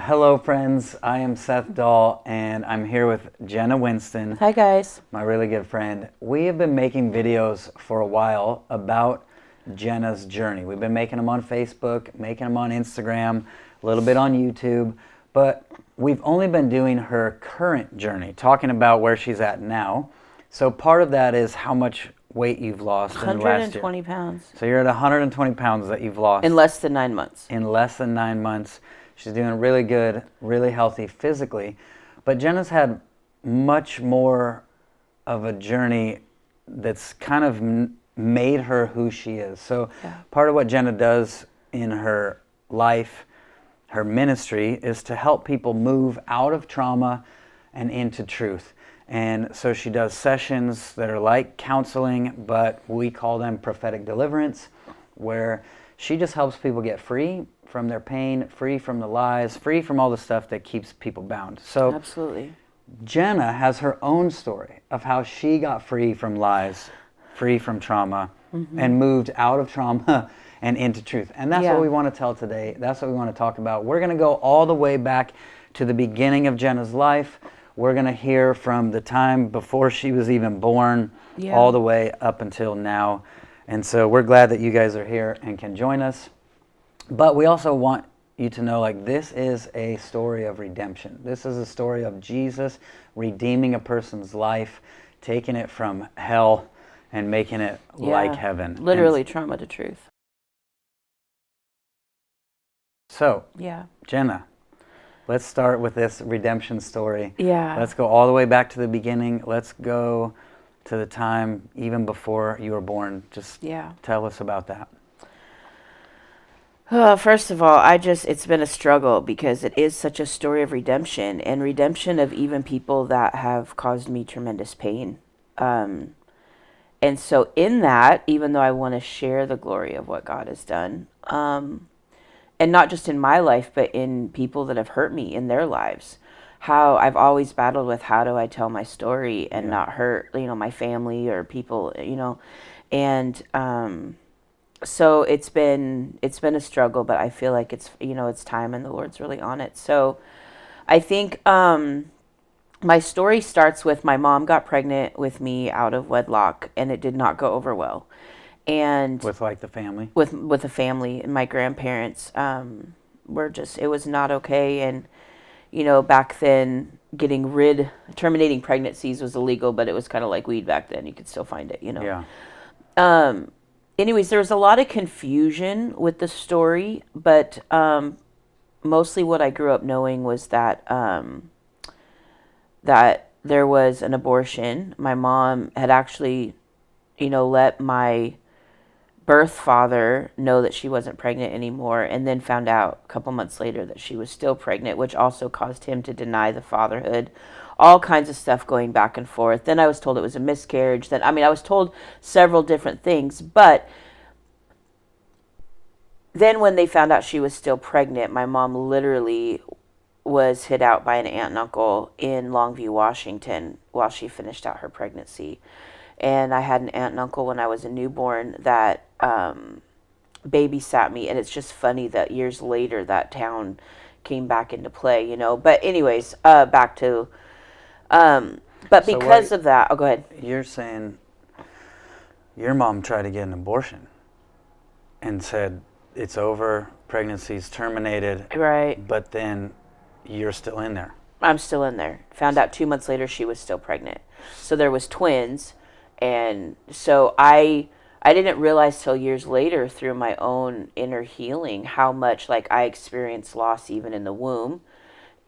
Hello, friends. I am Seth Dahl, and I'm here with Jenna Winston. Hi, guys. My really good friend. We have been making videos for a while about Jenna's journey. We've been making them on Facebook, making them on Instagram, a little bit on YouTube, but we've only been doing her current journey, talking about where she's at now. So part of that is how much weight you've lost in the last year. 120 pounds. So you're at 120 pounds that you've lost. In less than 9 months. In less than 9 months. She's doing really good, really healthy physically. But Jenna's had much more of a journey that's kind of made her who she is. So part of what Jenna does in her life, her ministry, is to help people move out of trauma and into truth. And so she does sessions that are like counseling, but we call them prophetic deliverance, where she just helps people get free from their pain, free from the lies, free from all the stuff that keeps people bound. So absolutely, Jenna has her own story of how she got free from lies, free from trauma, and moved out of trauma and into truth. And that's what we want to tell today. That's what we want to talk about. We're going to go all the way back to the beginning of Jenna's life. We're going to hear from the time before she was even born all the way up until now. And so we're glad that you guys are here and can join us. But we also want you to know, like, this is a story of redemption. This is a story of Jesus redeeming a person's life, taking it from hell and making it like heaven. Literally trauma to truth. So, Jenna, let's start with this redemption story. Let's go all the way back to the beginning. Let's go to the time even before you were born. Just tell us about that. First of all, it's been a struggle because it is such a story of redemption, and redemption of even people that have caused me tremendous pain. And so in that, even though I want to share the glory of what God has done, and not just in my life, but in people that have hurt me in their lives, how I've always battled with how do I tell my story and not hurt, my family or people, and so it's been a struggle, but I feel like it's time, and the Lord's really on it. So I think my story starts with my mom got pregnant with me out of wedlock, and it did not go over well. And with like the family? With the family, and my grandparents it was not okay. And back then terminating pregnancies was illegal, but it was kind of like weed back then. You could still find it, Anyways, there was a lot of confusion with the story, but mostly what I grew up knowing was that that there was an abortion. My mom had actually, let my birth father know that she wasn't pregnant anymore, and then found out a couple months later that she was still pregnant, which also caused him to deny the fatherhood. All kinds of stuff going back and forth. Then I was told it was a miscarriage. I was told several different things. But then when they found out she was still pregnant, my mom literally was hid out by an aunt and uncle in Longview, Washington, while she finished out her pregnancy. And I had an aunt and uncle when I was a newborn that babysat me. And it's just funny that years later that town came back into play, But anyways, back to... but because of that, go ahead. You're saying your mom tried to get an abortion and said it's over, pregnancy's terminated. Right. But then you're still in there. I'm still in there. Found out 2 months later she was still pregnant. So there was twins, and so I didn't realize till years later through my own inner healing how much I experienced loss even in the womb.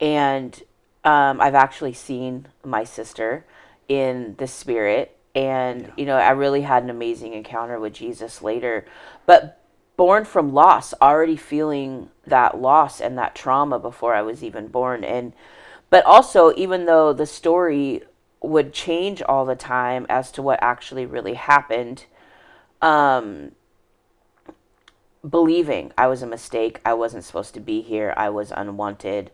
And I've actually seen my sister in the spirit, and I really had an amazing encounter with Jesus later, but born from loss, already feeling that loss and that trauma before I was even born. But also, even though the story would change all the time as to what actually really happened, believing I was a mistake, I wasn't supposed to be here, I was unwanted.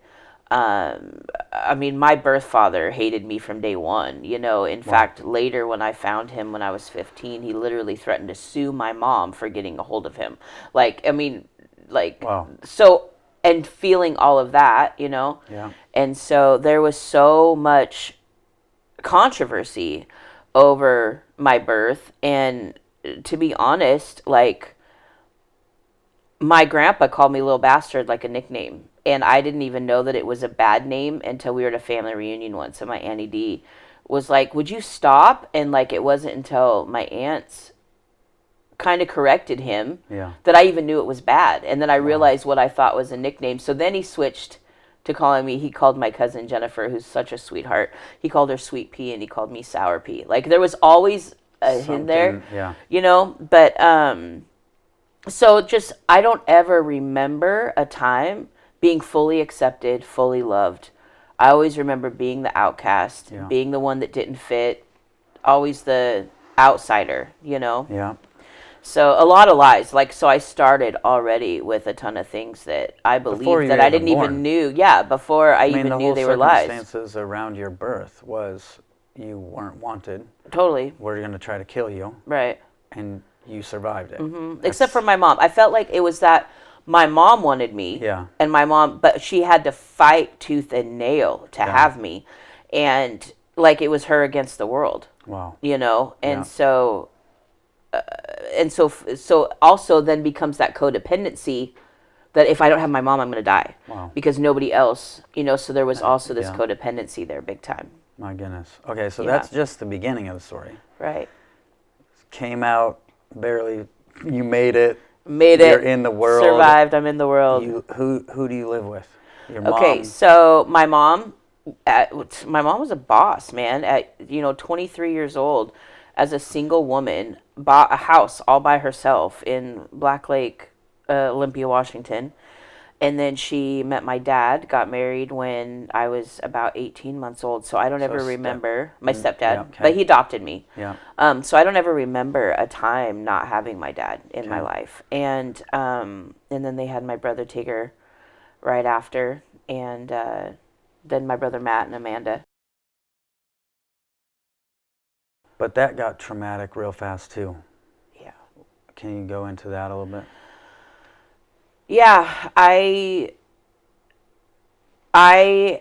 My birth father hated me from day one, In fact, later when I found him when I was 15, he literally threatened to sue my mom for getting a hold of him. Wow. So and feeling all of that, Yeah. And so there was so much controversy over my birth. And to be honest, like, my grandpa called me little bastard, like a nickname. And I didn't even know that it was a bad name until we were at a family reunion once. And my Auntie D was like, would you stop? And like, it wasn't until my aunts kind of corrected him that I even knew it was bad. And then I realized what I thought was a nickname. So then he switched to calling me, he called my cousin Jennifer, who's such a sweetheart, he called her Sweet Pea, and he called me Sour Pea. Like, there was always a hint there, but so just, I don't ever remember a time being fully accepted, fully loved. I always remember being the outcast, being the one that didn't fit, always the outsider, Yeah. So a lot of lies. Like, so I started already with a ton of things that I believed that I didn't even knew. Yeah, before I even knew they were lies. The circumstances around your birth was you weren't wanted. Totally. We're going to try to kill you. Right. And you survived it. Except for my mom. I felt like it was that my mom wanted me. Yeah. And my mom, but she had to fight tooth and nail to have me. And like, it was her against the world. Wow. And so... so also then becomes that codependency that if I don't have my mom, I'm going to die. Wow. Because nobody else, so there was also this codependency there big time. My goodness. Okay, so that's just the beginning of the story. Right. Came out, barely, you made it. You're in the world. Survived, I'm in the world. Who do you live with? Your mom? Okay, so my mom was a boss, man. At 23 years old, as a single woman, bought a house all by herself in Black Lake, Olympia, Washington. And then she met my dad, got married when I was about 18 months old. So I don't ever remember my stepdad, but he adopted me. Yeah. So I don't ever remember a time not having my dad in my life. And then they had my brother Tigger right after, and then my brother Matt and Amanda. But that got traumatic real fast too. Yeah. Can you go into that a little bit? Yeah, I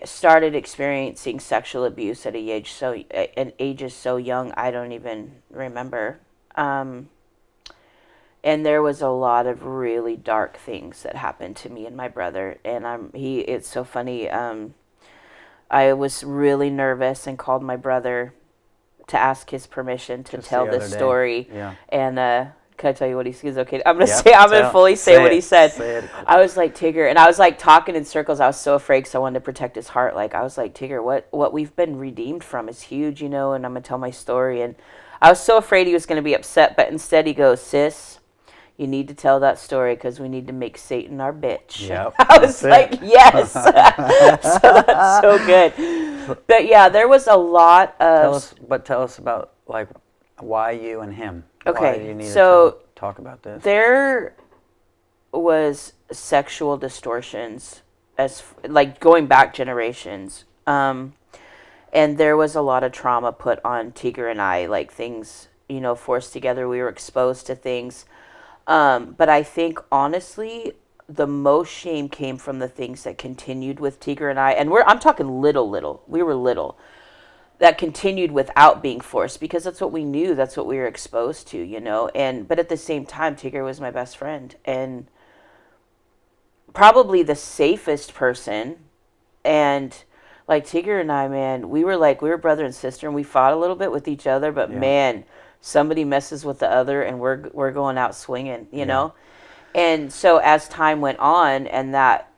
started experiencing sexual abuse at an age so young I don't even remember. And there was a lot of really dark things that happened to me and my brother. And it's so funny. I was really nervous and called my brother to ask his permission to tell this story. Yeah. And can I tell you what he says? Okay, I'm gonna fully say what he said. I was like, Tigger, and I was like talking in circles. I was so afraid because I wanted to protect his heart. Like, I was like, Tigger, what we've been redeemed from is huge, and I'm gonna tell my story. And I was so afraid he was gonna be upset, but instead he goes, sis, you need to tell that story because we need to make Satan our bitch. Yep, I was like, yes. So that's so good. But yeah, there was a lot of... Tell us about, like, why you and him. Okay, why you needed so to talk about this. There was sexual distortions, like going back generations. And there was a lot of trauma put on Tigger and I, like things, forced together. We were exposed to things. But I think, honestly, the most shame came from the things that continued with Tigger and I. And I'm talking little. We were little. That continued without being forced, because that's what we knew. That's what we were exposed to, but at the same time, Tigger was my best friend and probably the safest person. And like Tigger and I, man, we were brother and sister, and we fought a little bit with each other, but man, somebody messes with the other and we're going out swinging, know? And so as time went on and that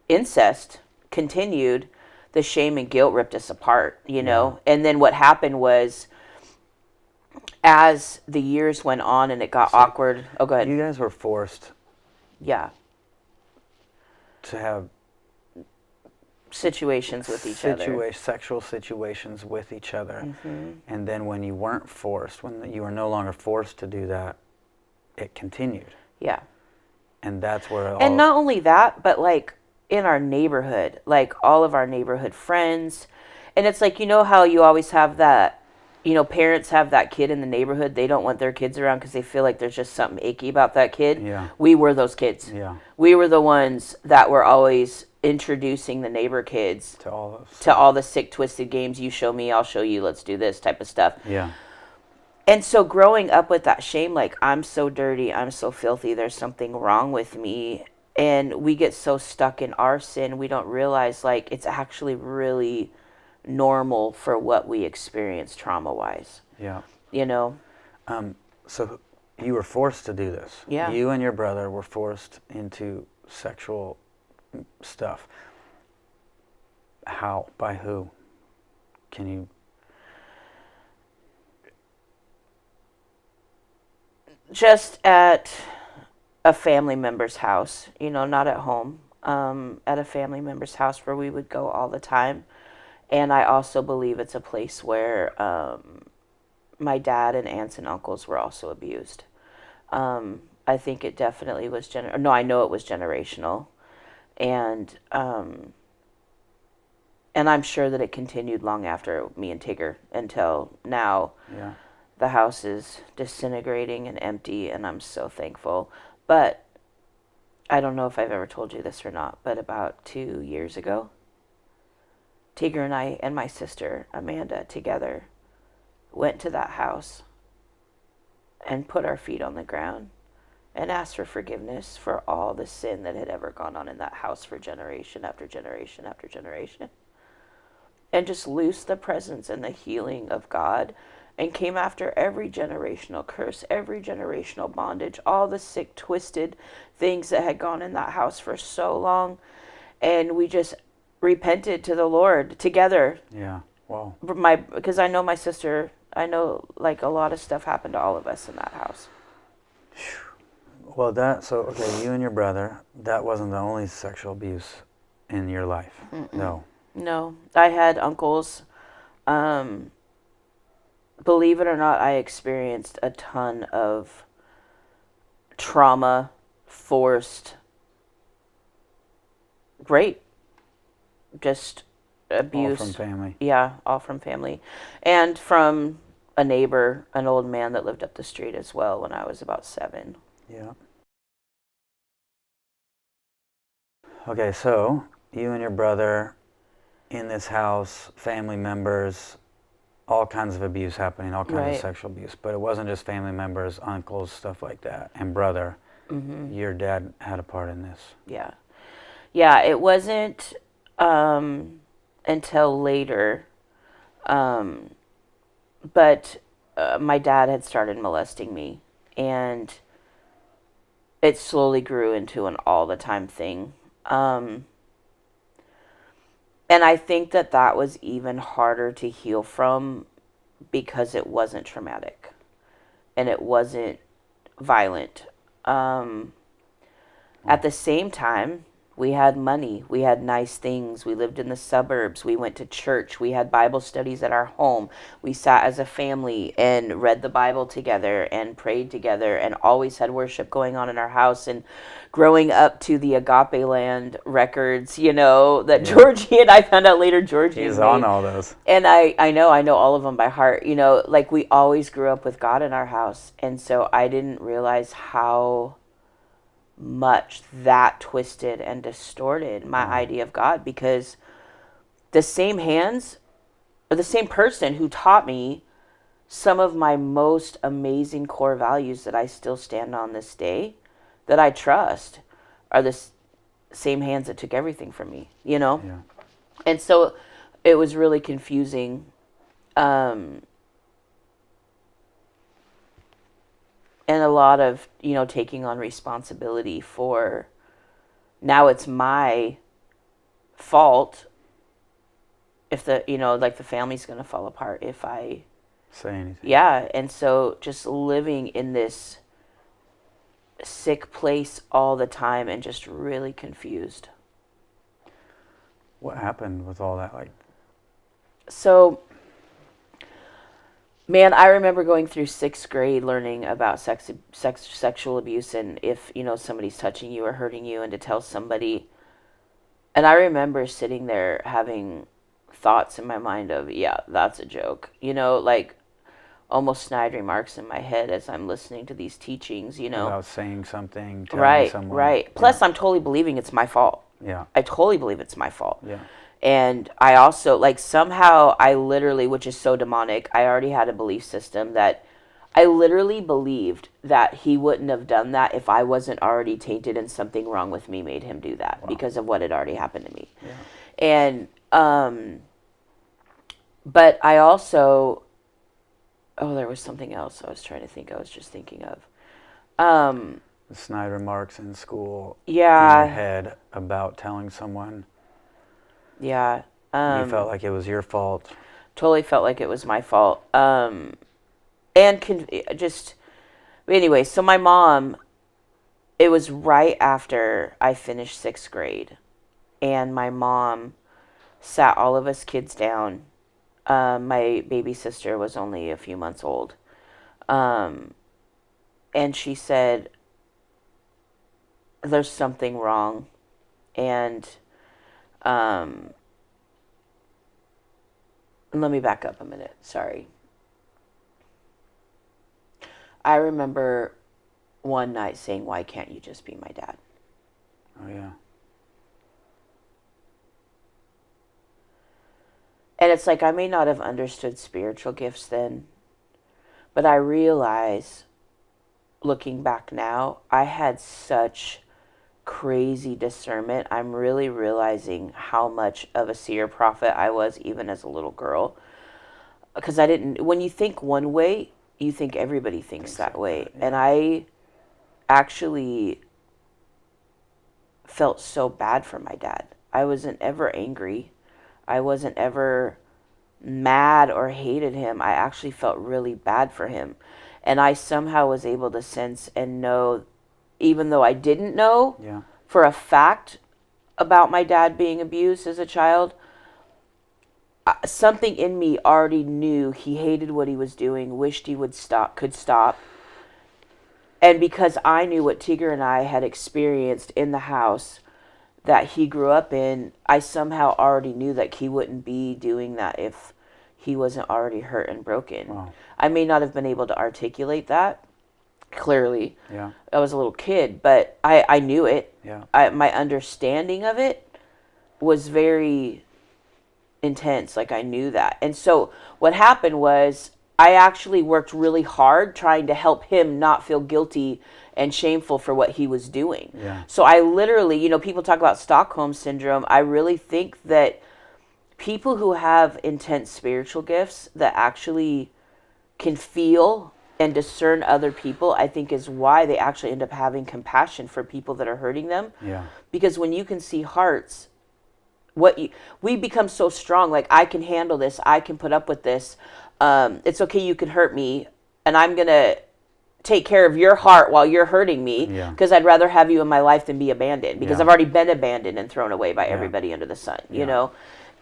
incest continued, the shame and guilt ripped us apart, And then what happened was, as the years went on and it got awkward. Oh, go ahead. You guys were forced. Yeah. To have situations with each other. Sexual situations with each other. Mm-hmm. And then when you weren't forced, when you were no longer forced to do that, it continued. Yeah. And that's where And not only that, but like in our neighborhood, like all of our neighborhood friends. And it's like, how you always have that parents have that kid in the neighborhood. They don't want their kids around because they feel like there's just something icky about that kid. Yeah. We were those kids. Yeah. We were the ones that were always introducing the neighbor kids to all the sick, twisted games. You show me, I'll show you. Let's do this type of stuff. Yeah. And so growing up with that shame, like, I'm so dirty, I'm so filthy, there's something wrong with me. And we get so stuck in our sin, we don't realize, like, it's actually really normal for what we experience trauma-wise. Yeah. So you were forced to do this. Yeah. You and your brother were forced into sexual stuff. How? By who? Can you... Just at a family member's house, not at home, at a family member's house where we would go all the time. And I also believe it's a place where my dad and aunts and uncles were also abused. I think it definitely was I know it was generational. And I'm sure that it continued long after me and Tigger until now. Yeah. The house is disintegrating and empty, and I'm so thankful. But I don't know if I've ever told you this or not, but about 2 years ago, Tigger and I and my sister, Amanda, together went to that house and put our feet on the ground and asked for forgiveness for all the sin that had ever gone on in that house for generation after generation after generation. And just loosed the presence and the healing of God, and came after every generational curse, every generational bondage, all the sick, twisted things that had gone in that house for so long. And we just repented to the Lord together. Yeah. Wow. Because I know my sister, like a lot of stuff happened to all of us in that house. Well, okay, you and your brother, that wasn't the only sexual abuse in your life. Mm-mm. No. No. I had uncles. Believe it or not, I experienced a ton of trauma, forced rape, just abuse. All from family. Yeah, all from family. And from a neighbor, an old man that lived up the street as well when I was about 7. Yeah. Okay, so you and your brother in this house, family members, all kinds of abuse happening, all kinds of sexual abuse. But it wasn't just family members, uncles, stuff like that, and brother. Mm-hmm. Your dad had a part in this. Yeah. Yeah, it wasn't until later. But my dad had started molesting me, and it slowly grew into an all-the-time thing. And I think that was even harder to heal from because it wasn't traumatic and it wasn't violent. At the same time, we had money. We had nice things. We lived in the suburbs. We went to church. We had Bible studies at our home. We sat as a family and read the Bible together and prayed together and always had worship going on in our house. And growing up to the Agape Land records, that Georgie and I found out later, Georgie He's on all those. And I know all of them by heart. Like we always grew up with God in our house. And so I didn't realize how much that twisted and distorted my idea of God, because the same hands or the same person who taught me some of my most amazing core values that I still stand on this day, that I trust, are the same hands that took everything from me, Yeah. And so it was really confusing. And a lot of, taking on responsibility for, now it's my fault if the family's going to fall apart if I say anything. Yeah. And so just living in this sick place all the time and just really confused. What happened with all that? So, man, I remember going through 6th grade learning about sexual abuse, and if, somebody's touching you or hurting you, and to tell somebody. And I remember sitting there having thoughts in my mind of, yeah, that's a joke. almost snide remarks in my head as I'm listening to these teachings, About saying something, telling Right, someone. right. Plus, I'm totally believing it's my fault. Yeah. I totally believe it's my fault. Yeah. And I also, like, somehow I literally, which is so demonic, I already had a belief system that I literally believed that he wouldn't have done that if I wasn't already tainted and something wrong with me made him do that because of what had already happened to me. Yeah. And, but I also, there was something else I was trying to think. I was just thinking of. The snide remarks in school. Yeah. In your head about telling someone. Yeah. You felt like it was your fault. Totally felt like it was my fault. Anyway, so my mom, it was right after I finished 6th grade, and my mom sat all of us kids down. My baby sister was only a few months old. And she said, there's something wrong. And let me back up a minute. Sorry. I remember one night saying, why can't you just be my dad? Oh, yeah. And it's like I may not have understood spiritual gifts then, but I realize, looking back now, I had such crazy discernment. I'm really realizing how much of a seer prophet I was even as a little girl. Because when you think one way, you think everybody thinks that way. Yeah. And I actually felt so bad for my dad. I wasn't ever angry. I wasn't ever mad or hated him. I actually felt really bad for him. And I somehow was able to sense and know, even though I didn't know for a fact about my dad being abused as a child, something in me already knew he hated what he was doing, wished he could stop. And because I knew what Tigger and I had experienced in the house that he grew up in, I somehow already knew that he wouldn't be doing that if he wasn't already hurt and broken. Wow. I may not have been able to articulate that clearly. Yeah. I was a little kid, but I knew it. Yeah. My understanding of it was very intense. Like, I knew that. And so what happened was I actually worked really hard trying to help him not feel guilty and shameful for what he was doing. Yeah. So I literally, people talk about Stockholm syndrome. I really think that people who have intense spiritual gifts that actually can feel and discern other people, I think is why they actually end up having compassion for people that are hurting them. Yeah. Because when you can see hearts, we become so strong. Like, I can handle this. I can put up with this. It's okay. You can hurt me, and I'm going to take care of your heart while you're hurting me, because I'd rather have you in my life than be abandoned, because I've already been abandoned and thrown away by everybody under the sun, you know?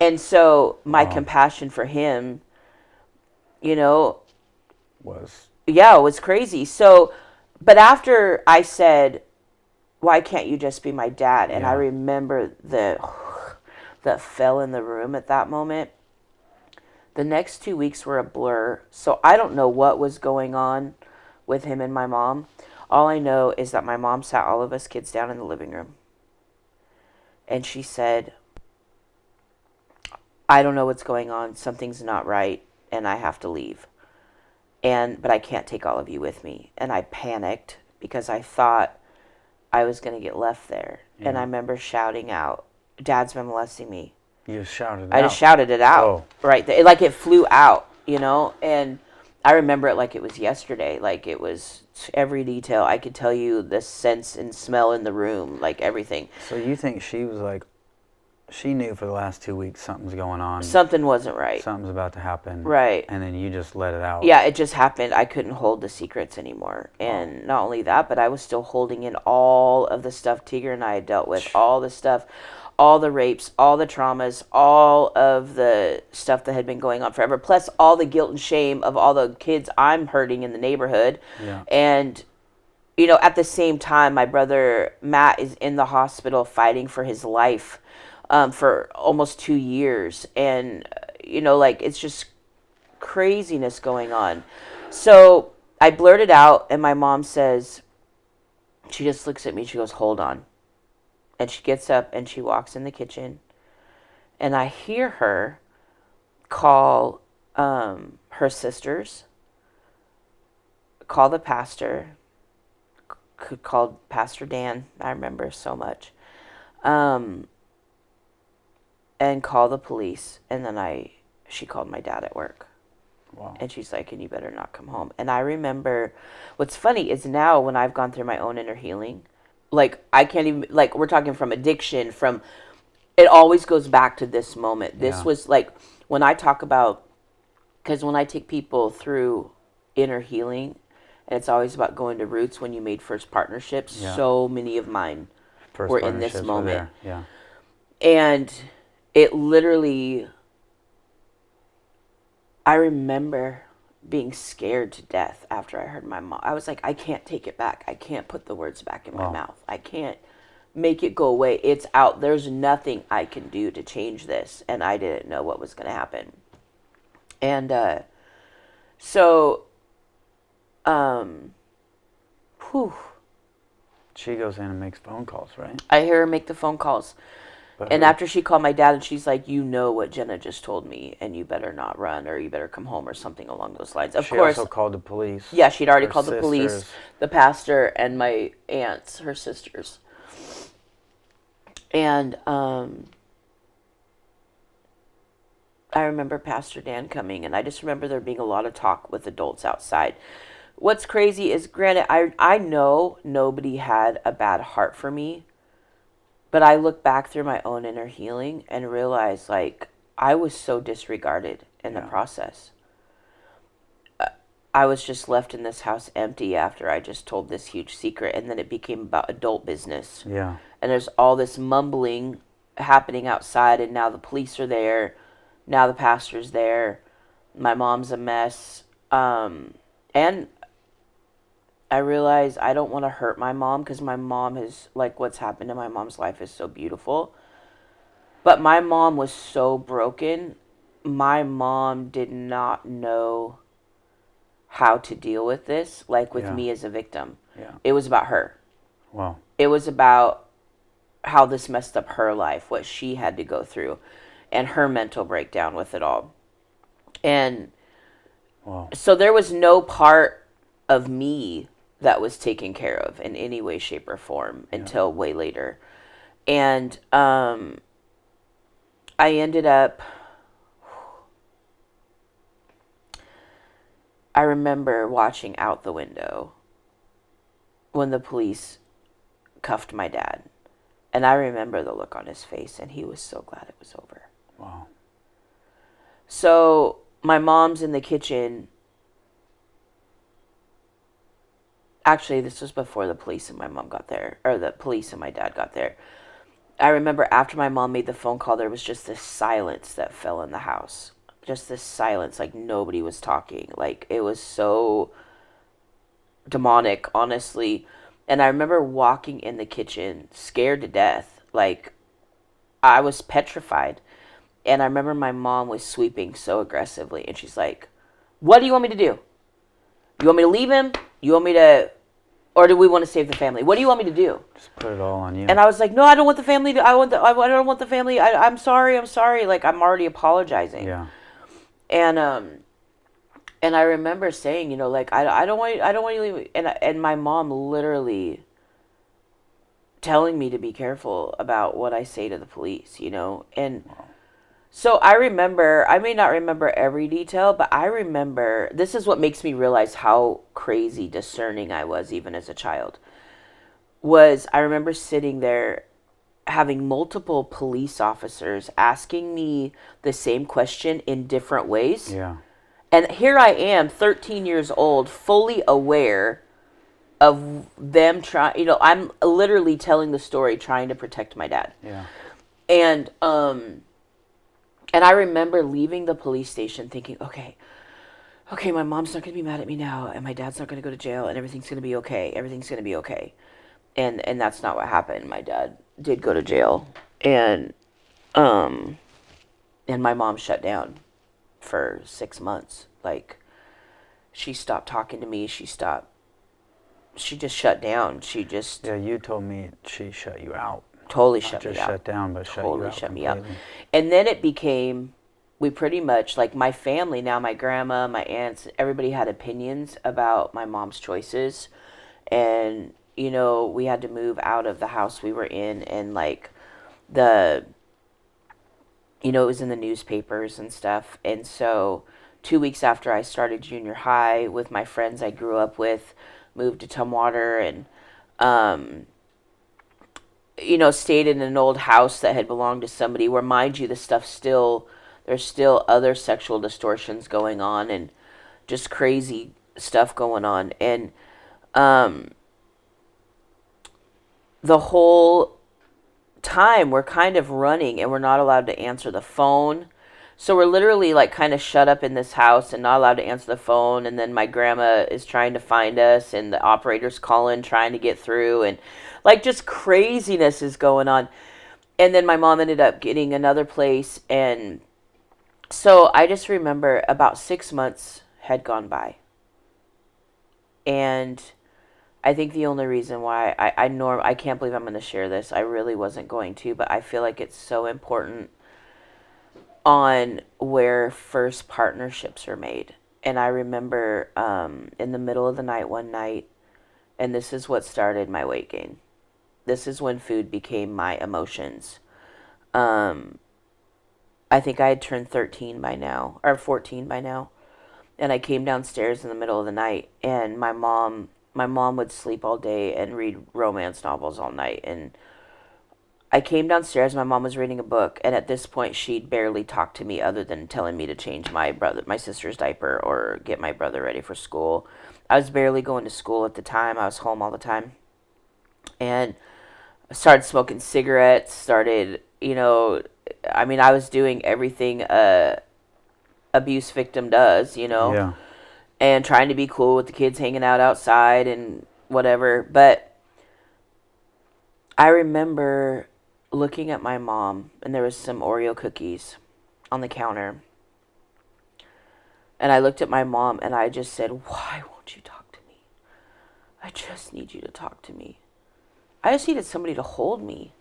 And so my compassion for him, was crazy. So, but after I said, why can't you just be my dad? And I remember that fell in the room at that moment. The next 2 weeks were a blur. So I don't know what was going on with him and my mom. All I know is that my mom sat all of us kids down in the living room. And she said, I don't know what's going on. Something's not right, and I have to leave. But I can't take all of you with me. And I panicked because I thought I was going to get left there. And I remember shouting out, Dad's been molesting me. You shouted it out? I just shouted it out. Right. Like, it flew out, and I remember it like it was yesterday. Like, it was every detail. I could tell you the sense and smell in the room, like everything. So you think she was like, she knew for the last 2 weeks something's going on. Something wasn't right. Something's about to happen. Right. And then you just let it out. Yeah, it just happened. I couldn't hold the secrets anymore. And not only that, but I was still holding in all of the stuff Tigger and I had dealt with, all the stuff, all the rapes, all the traumas, all of the stuff that had been going on forever, plus all the guilt and shame of all the kids I'm hurting in the neighborhood. Yeah. And, at the same time, my brother Matt is in the hospital fighting for his life for almost 2 years. And, it's just craziness going on. So I blurted out, and my mom says, she just looks at me, she goes, hold on. And she gets up and she walks in the kitchen, and I hear her call her sisters, call the pastor, called Pastor Dan, I remember so much, and call the police. And then she called my dad at work. Wow. And she's like, and you better not come home. And I remember, what's funny is now when I've gone through my own inner healing, like I can't even, like we're talking from addiction, from, it always goes back to this moment. This was like, when I talk about, because when I take people through inner healing, and it's always about going to roots when you made first partnerships, so many of mine were in this moment. Yeah. And it literally, I remember being scared to death after I heard my mom. I was like, I can't take it back. I can't put the words back in my mouth. I can't make it go away. It's out. There's nothing I can do to change this. And I didn't know what was going to happen. And so, she goes in and makes phone calls, right? I hear her make the phone calls. And after she called my dad, and she's like, you know what Jenna just told me, and you better not run, or you better come home, or something along those lines. Of course. She also called the police. Yeah, she'd already called the police, the pastor, and my aunts, her sisters. And I remember Pastor Dan coming, and I just remember there being a lot of talk with adults outside. What's crazy is, granted, I know nobody had a bad heart for me, but I look back through my own inner healing and realize, like, I was so disregarded in the process. I was just left in this house empty after I just told this huge secret, and then it became about adult business. Yeah. And there's all this mumbling happening outside, and now the police are there, now the pastor's there, my mom's a mess, and I realize I don't want to hurt my mom, because my mom is, like, what's happened in my mom's life is so beautiful. But my mom was so broken. My mom did not know how to deal with this, like with me as a victim. Yeah. It was about her. Wow. It was about how this messed up her life, what she had to go through, and her mental breakdown with it all. And so there was no part of me that was taken care of in any way, shape, or form until way later. And I ended up, I remember watching out the window when the police cuffed my dad. And I remember the look on his face, and he was so glad it was over. Wow. So my mom's in the kitchen. Actually, this was before the police and my mom got there, or the police and my dad got there. I remember after my mom made the phone call, there was just this silence that fell in the house. Just this silence, like nobody was talking. Like, it was so demonic, honestly. And I remember walking in the kitchen, scared to death. Like, I was petrified. And I remember my mom was sweeping so aggressively, and she's like, what do you want me to do? You want me to leave him? You want me to, or do we want to save the family? What do you want me to do? Just put it all on you. And I was like, no, I don't want the family to, I don't want the family. I'm sorry. Like, I'm already apologizing. Yeah. And I remember saying, you know, like, I don't want you to leave. And my mom literally telling me to be careful about what I say to the police, you know. And so I remember, I may not remember every detail, but I remember, this is what makes me realize how crazy discerning I was even as a child, was I remember sitting there having multiple police officers asking me the same question in different ways. Yeah. And here I am, 13 years old, fully aware of them trying, you know, I'm literally telling the story, trying to protect my dad. Yeah. And I remember leaving the police station thinking, okay, my mom's not going to be mad at me now, and my dad's not going to go to jail, and everything's going to be okay. Everything's going to be okay. And that's not what happened. My dad did go to jail, and my mom shut down for 6 months. Like, she stopped talking to me. She just shut down. Yeah, you told me she shut you out. Totally Not shut me just out. shut down, but shut you Totally out shut me completely. out. And then it became, we pretty much, like my family now, my grandma, my aunts, everybody had opinions about my mom's choices. And, you know, we had to move out of the house we were in, and like the, you know, it was in the newspapers and stuff. And so 2 weeks after I started junior high with my friends I grew up with, moved to Tumwater, and, you know, stayed in an old house that had belonged to somebody where, mind you, there's still other sexual distortions going on and just crazy stuff going on. And the whole time we're kind of running and we're not allowed to answer the phone. So we're literally like kind of shut up in this house and not allowed to answer the phone. And then my grandma is trying to find us, and the operator's calling, trying to get through, and like just craziness is going on. And then my mom ended up getting another place. And so I just remember about 6 months had gone by. And I think the only reason why I can't believe I'm going to share this. I really wasn't going to, but I feel like it's so important on where first partnerships are made. And I remember in the middle of the night one night, and this is what started my weight gain. This is when food became my emotions. I think I had turned 13 by now, or 14 by now. And I came downstairs in the middle of the night, and my mom would sleep all day and read romance novels all night. And I came downstairs, my mom was reading a book, and at this point she'd barely talked to me other than telling me to change my sister's diaper or get my brother ready for school. I was barely going to school at the time. I was home all the time. And I started smoking cigarettes, I was doing everything a abuse victim does, Yeah. and trying to be cool with the kids hanging out outside and whatever. But I remember looking at my mom, and there was some Oreo cookies on the counter. And I looked at my mom and I just said, "Why won't you talk to me? I just need you to talk to me. I just needed somebody to hold me.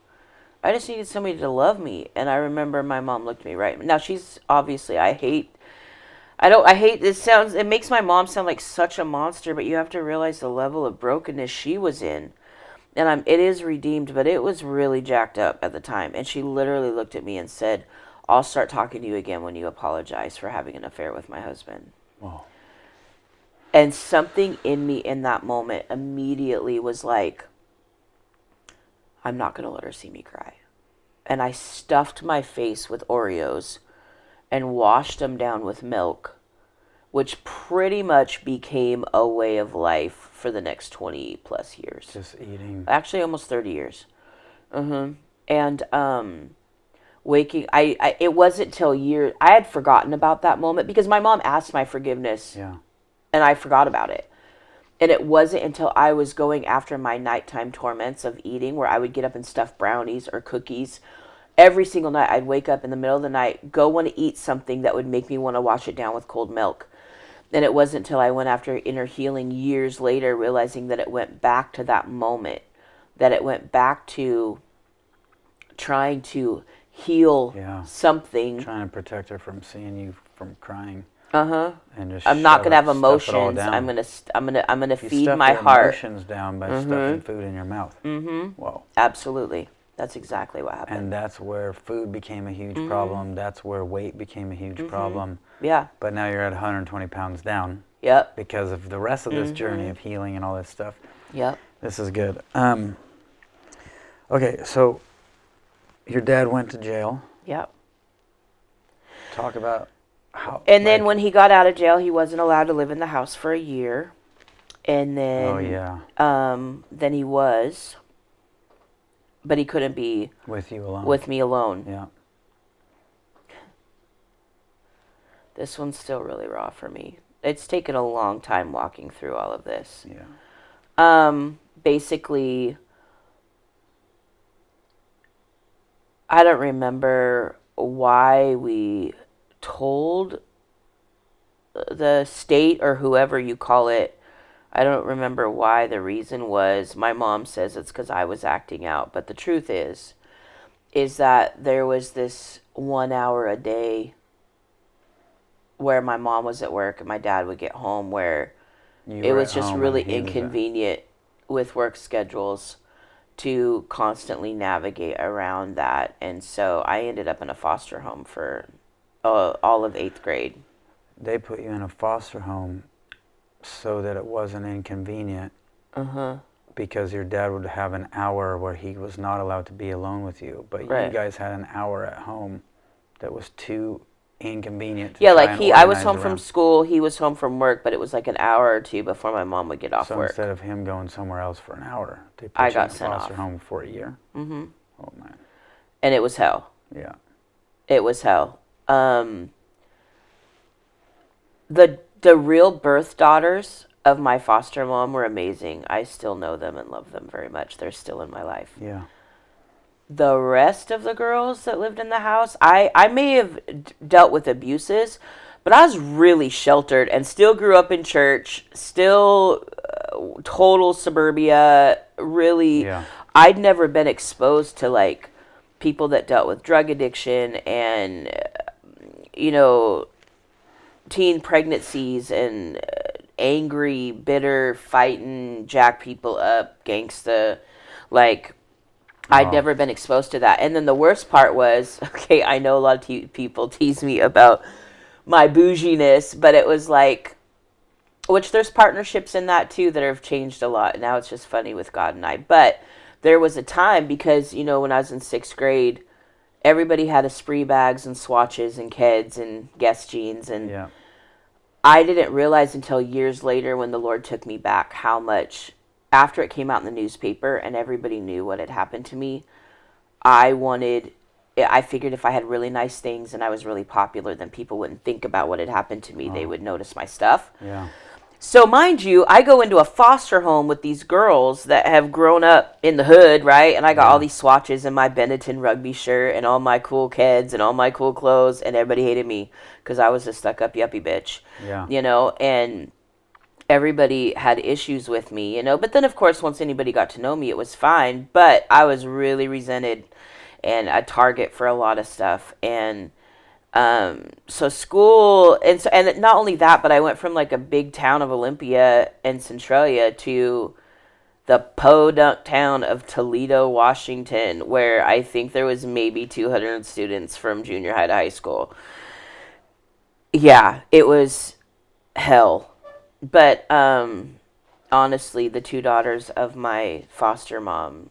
I just needed somebody to love me." And I remember my mom looked me right. Now she's obviously, it makes my mom sound like such a monster, but you have to realize the level of brokenness she was in. And it is redeemed, but it was really jacked up at the time. And she literally looked at me and said, "I'll start talking to you again when you apologize for having an affair with my husband." Wow. And something in me in that moment immediately was like, I'm not going to let her see me cry. And I stuffed my face with Oreos and washed them down with milk, which pretty much became a way of life for the next 20 plus years. Just eating. Actually, almost 30 years. And it wasn't till years, I had forgotten about that moment because my mom asked my forgiveness. Yeah. And I forgot about it. And it wasn't until I was going after my nighttime torments of eating, where I would get up and stuff brownies or cookies. Every single night, I'd wake up in the middle of the night, go want to eat something that would make me want to wash it down with cold milk. And it wasn't until I went after inner healing years later, realizing that it went back to that moment, that it went back to trying to heal something. Trying to protect her from seeing you from crying. And just I'm not gonna have emotions. I'm gonna feed my heart. Emotions down by stuffing food in your mouth. Whoa. Absolutely, that's exactly what happened. And that's where food became a huge problem. That's where weight became a huge problem. Yeah. But now you're at 120 pounds down. Yep. Because of the rest of this journey of healing and all this stuff. Yep. This is good. Okay, so your dad went to jail. Yep. Talk about how. And then when he got out of jail, he wasn't allowed to live in the house for a year. And then, then he was, but he couldn't be with you alone. With me alone. Yeah. This one's still really raw for me. It's taken a long time walking through all of this. Yeah. Basically, I don't remember why we told the state or whoever you call it, I don't remember why the reason was. My mom says it's because I was acting out, but the truth is that there was this 1 hour a day where my mom was at work and my dad would get home, where it was just really inconvenient with work schedules to constantly navigate around that. And so I ended up in a foster home for all of 8th grade. They put you in a foster home so that it wasn't inconvenient. Because your dad would have an hour where he was not allowed to be alone with you, but you guys had an hour at home that was too inconvenient to I was home from school, he was home from work, but it was like an hour or two before my mom would get off work. So instead of him going somewhere else for an hour, they put you in a foster home for a year? Oh, man. And it was hell. Yeah. It was hell. The real birth daughters of my foster mom were amazing. I still know them and love them very much. They're still in my life. Yeah. The rest of the girls that lived in the house, I may have dealt with abuses, but I was really sheltered and still grew up in church, still total suburbia, really. Yeah. I'd never been exposed to like people that dealt with drug addiction and, teen pregnancies and angry, bitter, fighting, jack people up, gangsta. Like, I'd never been exposed to that. And then the worst part was, okay, I know a lot of people tease me about my bouginess, but it was like, which there's partnerships in that too that have changed a lot. Now it's just funny with God and I. But there was a time because, when I was in 6th grade, everybody had a spree bags and swatches and Keds and Guess jeans. And I didn't realize until years later when the Lord took me back how much, after it came out in the newspaper and everybody knew what had happened to me, I figured if I had really nice things and I was really popular, then people wouldn't think about what had happened to me. They would notice my stuff. Yeah. So mind you, I go into a foster home with these girls that have grown up in the hood, right? And I got all these swatches and my Benetton rugby shirt and all my cool Keds and all my cool clothes, and everybody hated me because I was a stuck-up yuppie bitch. Yeah. And everybody had issues with me, But then, of course, once anybody got to know me, it was fine. But I was really resented and a target for a lot of stuff. And so school, and not only that, but I went from like a big town of Olympia and Centralia to the podunk town of Toledo, Washington, where I think there was maybe 200 students from junior high to high school. Yeah, it was hell. But honestly, the 2 daughters of my foster mom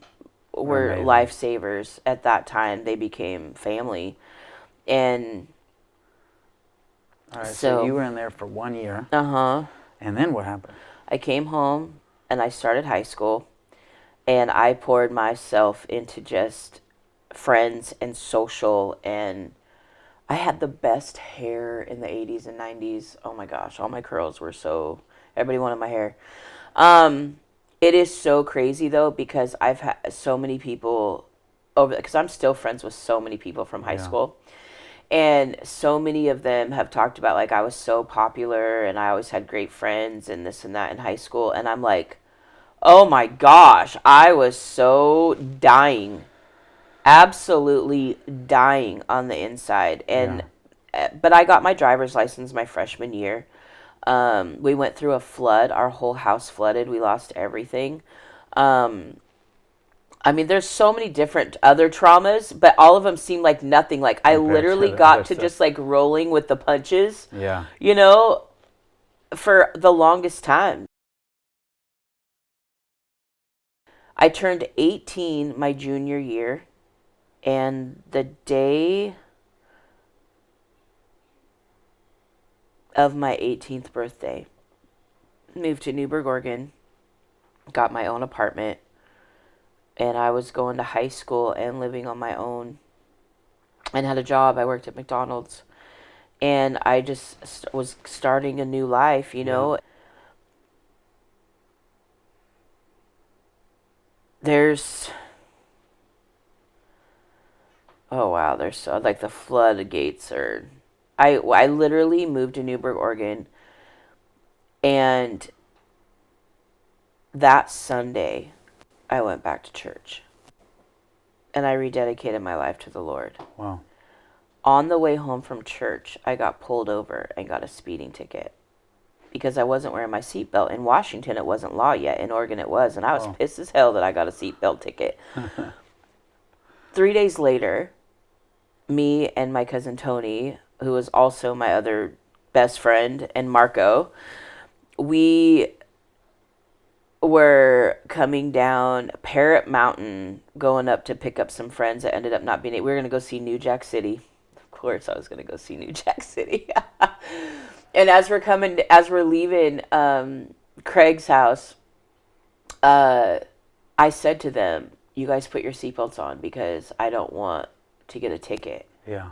were lifesavers at that time. They became family. And all right, so you were in there for 1 year. And then what happened? I came home and I started high school, and I poured myself into just friends and social, and I had the best hair in the 80s and 90s. Oh my gosh, all my curls were so, everybody wanted my hair. It is so crazy though, because I've had so many people because I'm still friends with so many people from high school. And so many of them have talked about, like, I was so popular and I always had great friends and this and that in high school. And I'm like, oh my gosh, I was so dying, absolutely dying on the inside. And but I got my driver's license my freshman year. We went through a flood. Our whole house flooded. We lost everything. I mean, there's so many different other traumas, but all of them seem like nothing. Like, I literally got to just, like, rolling with the punches, for the longest time. I turned 18 my junior year, and the day of my 18th birthday, moved to Newburgh, Oregon, got my own apartment. And I was going to high school and living on my own and had a job. I worked at McDonald's. And I just was starting a new life, There's, there's like the floodgates are, I literally moved to Newburgh, Oregon And that Sunday, I went back to church. And I rededicated my life to the Lord. Wow. On the way home from church, I got pulled over and got a speeding ticket because I wasn't wearing my seatbelt. In Washington, it wasn't law yet. In Oregon, it was. And I was pissed as hell that I got a seatbelt ticket. 3 days later, me and my cousin Tony, who was also my other best friend, and Marco, we were coming down Parrot Mountain, going up to pick up some friends that ended up not being it. We were going to go see New Jack City. Of course, I was going to go see New Jack City. And as we're leaving Craig's house, I said to them, "You guys put your seatbelts on because I don't want to get a ticket." Yeah.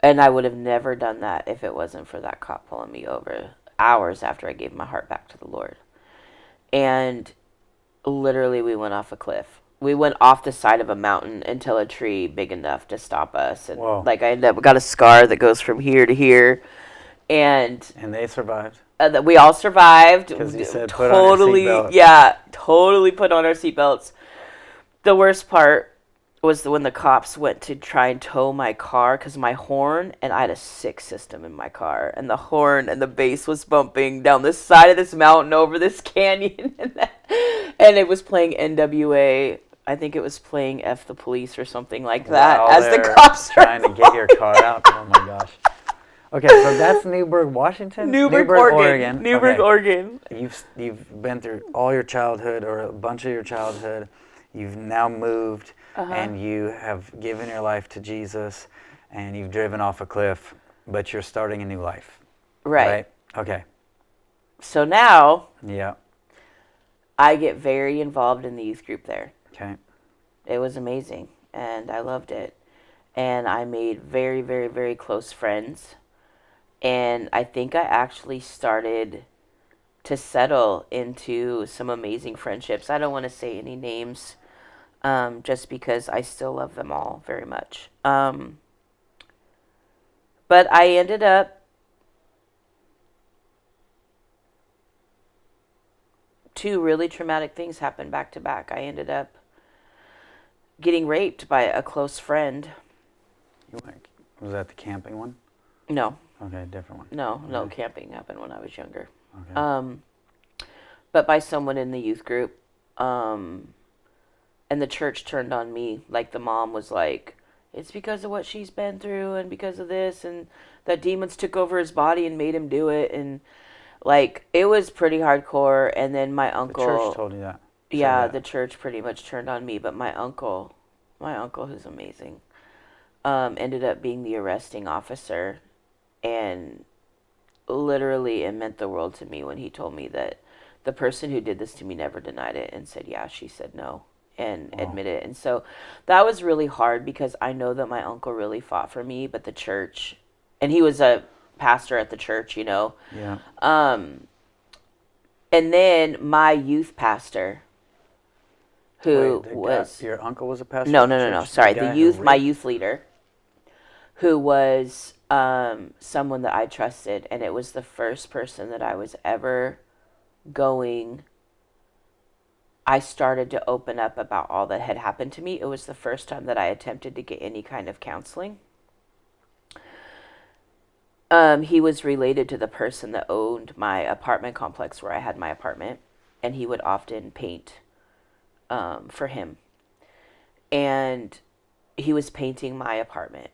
And I would have never done that if it wasn't for that cop pulling me over hours after I gave my heart back to the Lord. And literally we went off a cliff. We went off the side of a mountain until a tree big enough to stop us. And like I ended up got a scar that goes from here to here. And they survived. We all survived. Because you said totally, put on your seatbelt. Yeah, totally put on our seatbelts. The worst part was when the cops went to try and tow my car because my horn, and I had a sick system in my car, and the horn and the bass was bumping down the side of this mountain over this canyon, and it was playing NWA. I think it was playing F the Police or something like that as the cops trying to get your car out. Oh my gosh. Okay, so that's Newburgh, Washington? Newburgh, Oregon. Newburgh, Oregon. You've been through all your childhood, or a bunch of your childhood. You've now moved, and you have given your life to Jesus, and you've driven off a cliff, but you're starting a new life. Right? Okay. So now, yeah, I get very involved in the youth group there. Okay. It was amazing, and I loved it. And I made very, very, very close friends. And I think I actually started to settle into some amazing friendships. I don't want to say any names, just because I still love them all very much. But I ended up two really traumatic things happened back to back. I ended up getting raped by a close friend. Was that the camping one? No. Okay, different one. No, camping happened when I was younger. Okay. But by someone in the youth group. And the church turned on me. Like, the mom was like, it's because of what she's been through and because of this, and that demons took over his body and made him do it. And, like, it was pretty hardcore. And then my uncle... The church told you that? Yeah, the church pretty much turned on me. But my uncle, who's amazing, ended up being the arresting officer. And literally it meant the world to me when he told me that the person who did this to me never denied it and said, yeah, she said no, and admitted it. And so that was really hard because I know that my uncle really fought for me, but the church, and he was a pastor at the church, you know. Yeah. And then my youth pastor, who was... Your uncle was a pastor? No. Sorry, my youth leader, who was someone that I trusted, and it was the first person that I was ever I started to open up about all that had happened to me. It was the first time that I attempted to get any kind of counseling. He was related to the person that owned my apartment complex where I had my apartment, and he would often paint for him. And he was painting my apartment.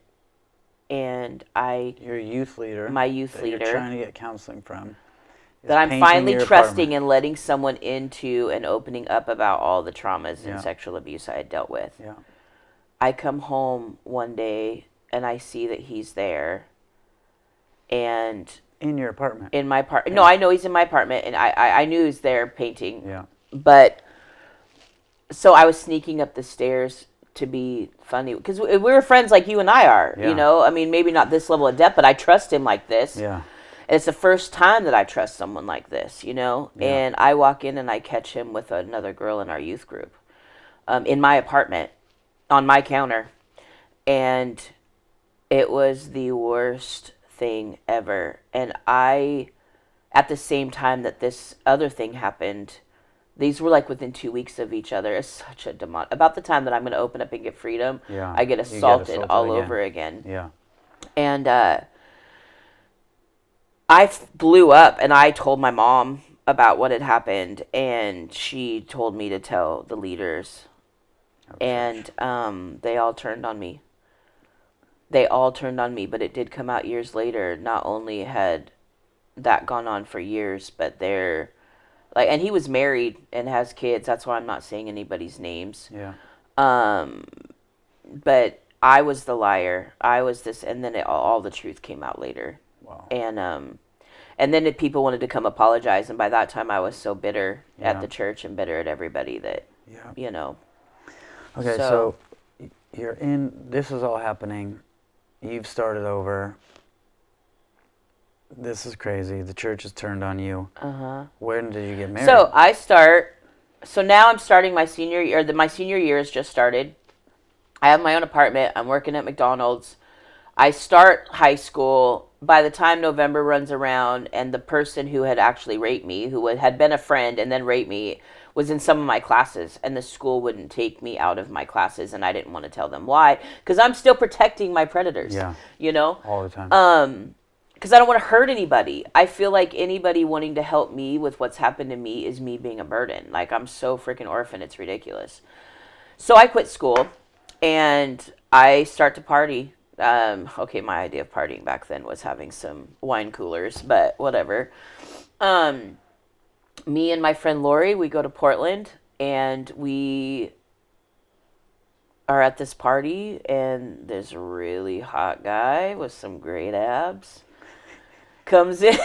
And your youth leader, my youth leader, you're trying to get counseling from, that I'm finally trusting and letting someone into and opening up about all the traumas and sexual abuse I had dealt with. Yeah. I come home one day and I see that he's there. And in your apartment? In my apartment. No, I know he's in my apartment, and I knew he was there painting. Yeah. But so I was sneaking up the stairs to be funny, because we were friends like you and I are, you know? I mean, maybe not this level of depth, but I trust him like this. Yeah. And it's the first time that I trust someone like this, you know? Yeah. And I walk in and I catch him with another girl in our youth group, in my apartment, on my counter. And it was the worst thing ever. And I at the same time that this other thing happened. These were like within 2 weeks of each other. It's such a demon. About the time that I'm going to open up and get freedom, I get assaulted all over again. Yeah. And blew up, and I told my mom about what had happened, and she told me to tell the leaders. And they all turned on me. But it did come out years later. Not only had that gone on for years, but they're like, and he was married and has kids. That's why I'm not saying anybody's names. Yeah. But I was the liar. I was this, and then all the truth came out later. Wow. And then people wanted to come apologize, and by that time I was so bitter at the church and bitter at everybody that, you know. Okay, so you're in. This is all happening. You've started over. This is crazy. The church has turned on you. When did you get married? So now I'm starting my senior year. My senior year has just started. I have my own apartment. I'm working at McDonald's. I start high school. By the time November runs around, and the person who had actually raped me, who had been a friend and then raped me, was in some of my classes, and the school wouldn't take me out of my classes, and I didn't want to tell them why, because I'm still protecting my predators. Yeah. You know? All the time. Because I don't want to hurt anybody. I feel like anybody wanting to help me with what's happened to me is me being a burden. Like, I'm so freaking orphan, it's ridiculous. So I quit school, and I start to party. Okay, my idea of partying back then was having some wine coolers, but whatever. Me and my friend Lori, we go to Portland, and we are at this party, and this really hot guy with some great abs comes in.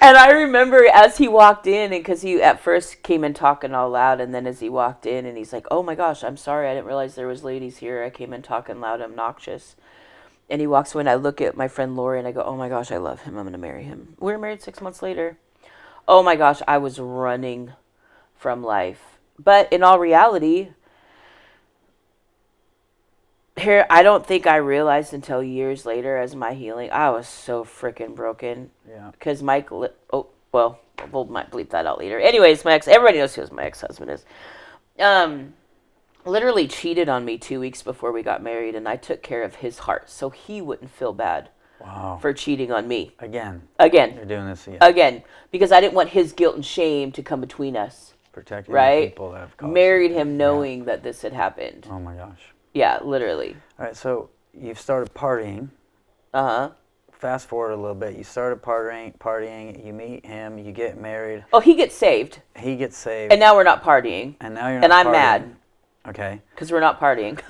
And I remember as he walked in, and because he at first came in talking all loud, and then as he walked in, and he's like, "Oh my gosh, I'm sorry, I didn't realize there was ladies here. I came in talking loud and obnoxious." And he walks away, and I look at my friend Lori, and I go, "Oh my gosh, I love him. I'm going to marry him." We were married 6 months later. Oh my gosh, I was running from life. But in all reality, here, I don't think I realized until years later as my healing, I was so freaking broken. Yeah. Because Mike, we'll might bleep that out later. Anyways, everybody knows who my ex-husband is. Literally cheated on me 2 weeks before we got married, and I took care of his heart so he wouldn't feel bad. Wow. For cheating on me. Again. You're doing this again. Again. Because I didn't want his guilt and shame to come between us. Protecting the people that have caused Married him knowing that this had happened. Oh my gosh. Yeah, literally. All right, so you've started partying. Fast forward a little bit. You started partying. You meet him. You get married. Oh, he gets saved. And now we're not partying. And now you're not And I'm partying. mad. Okay. Because we're not partying.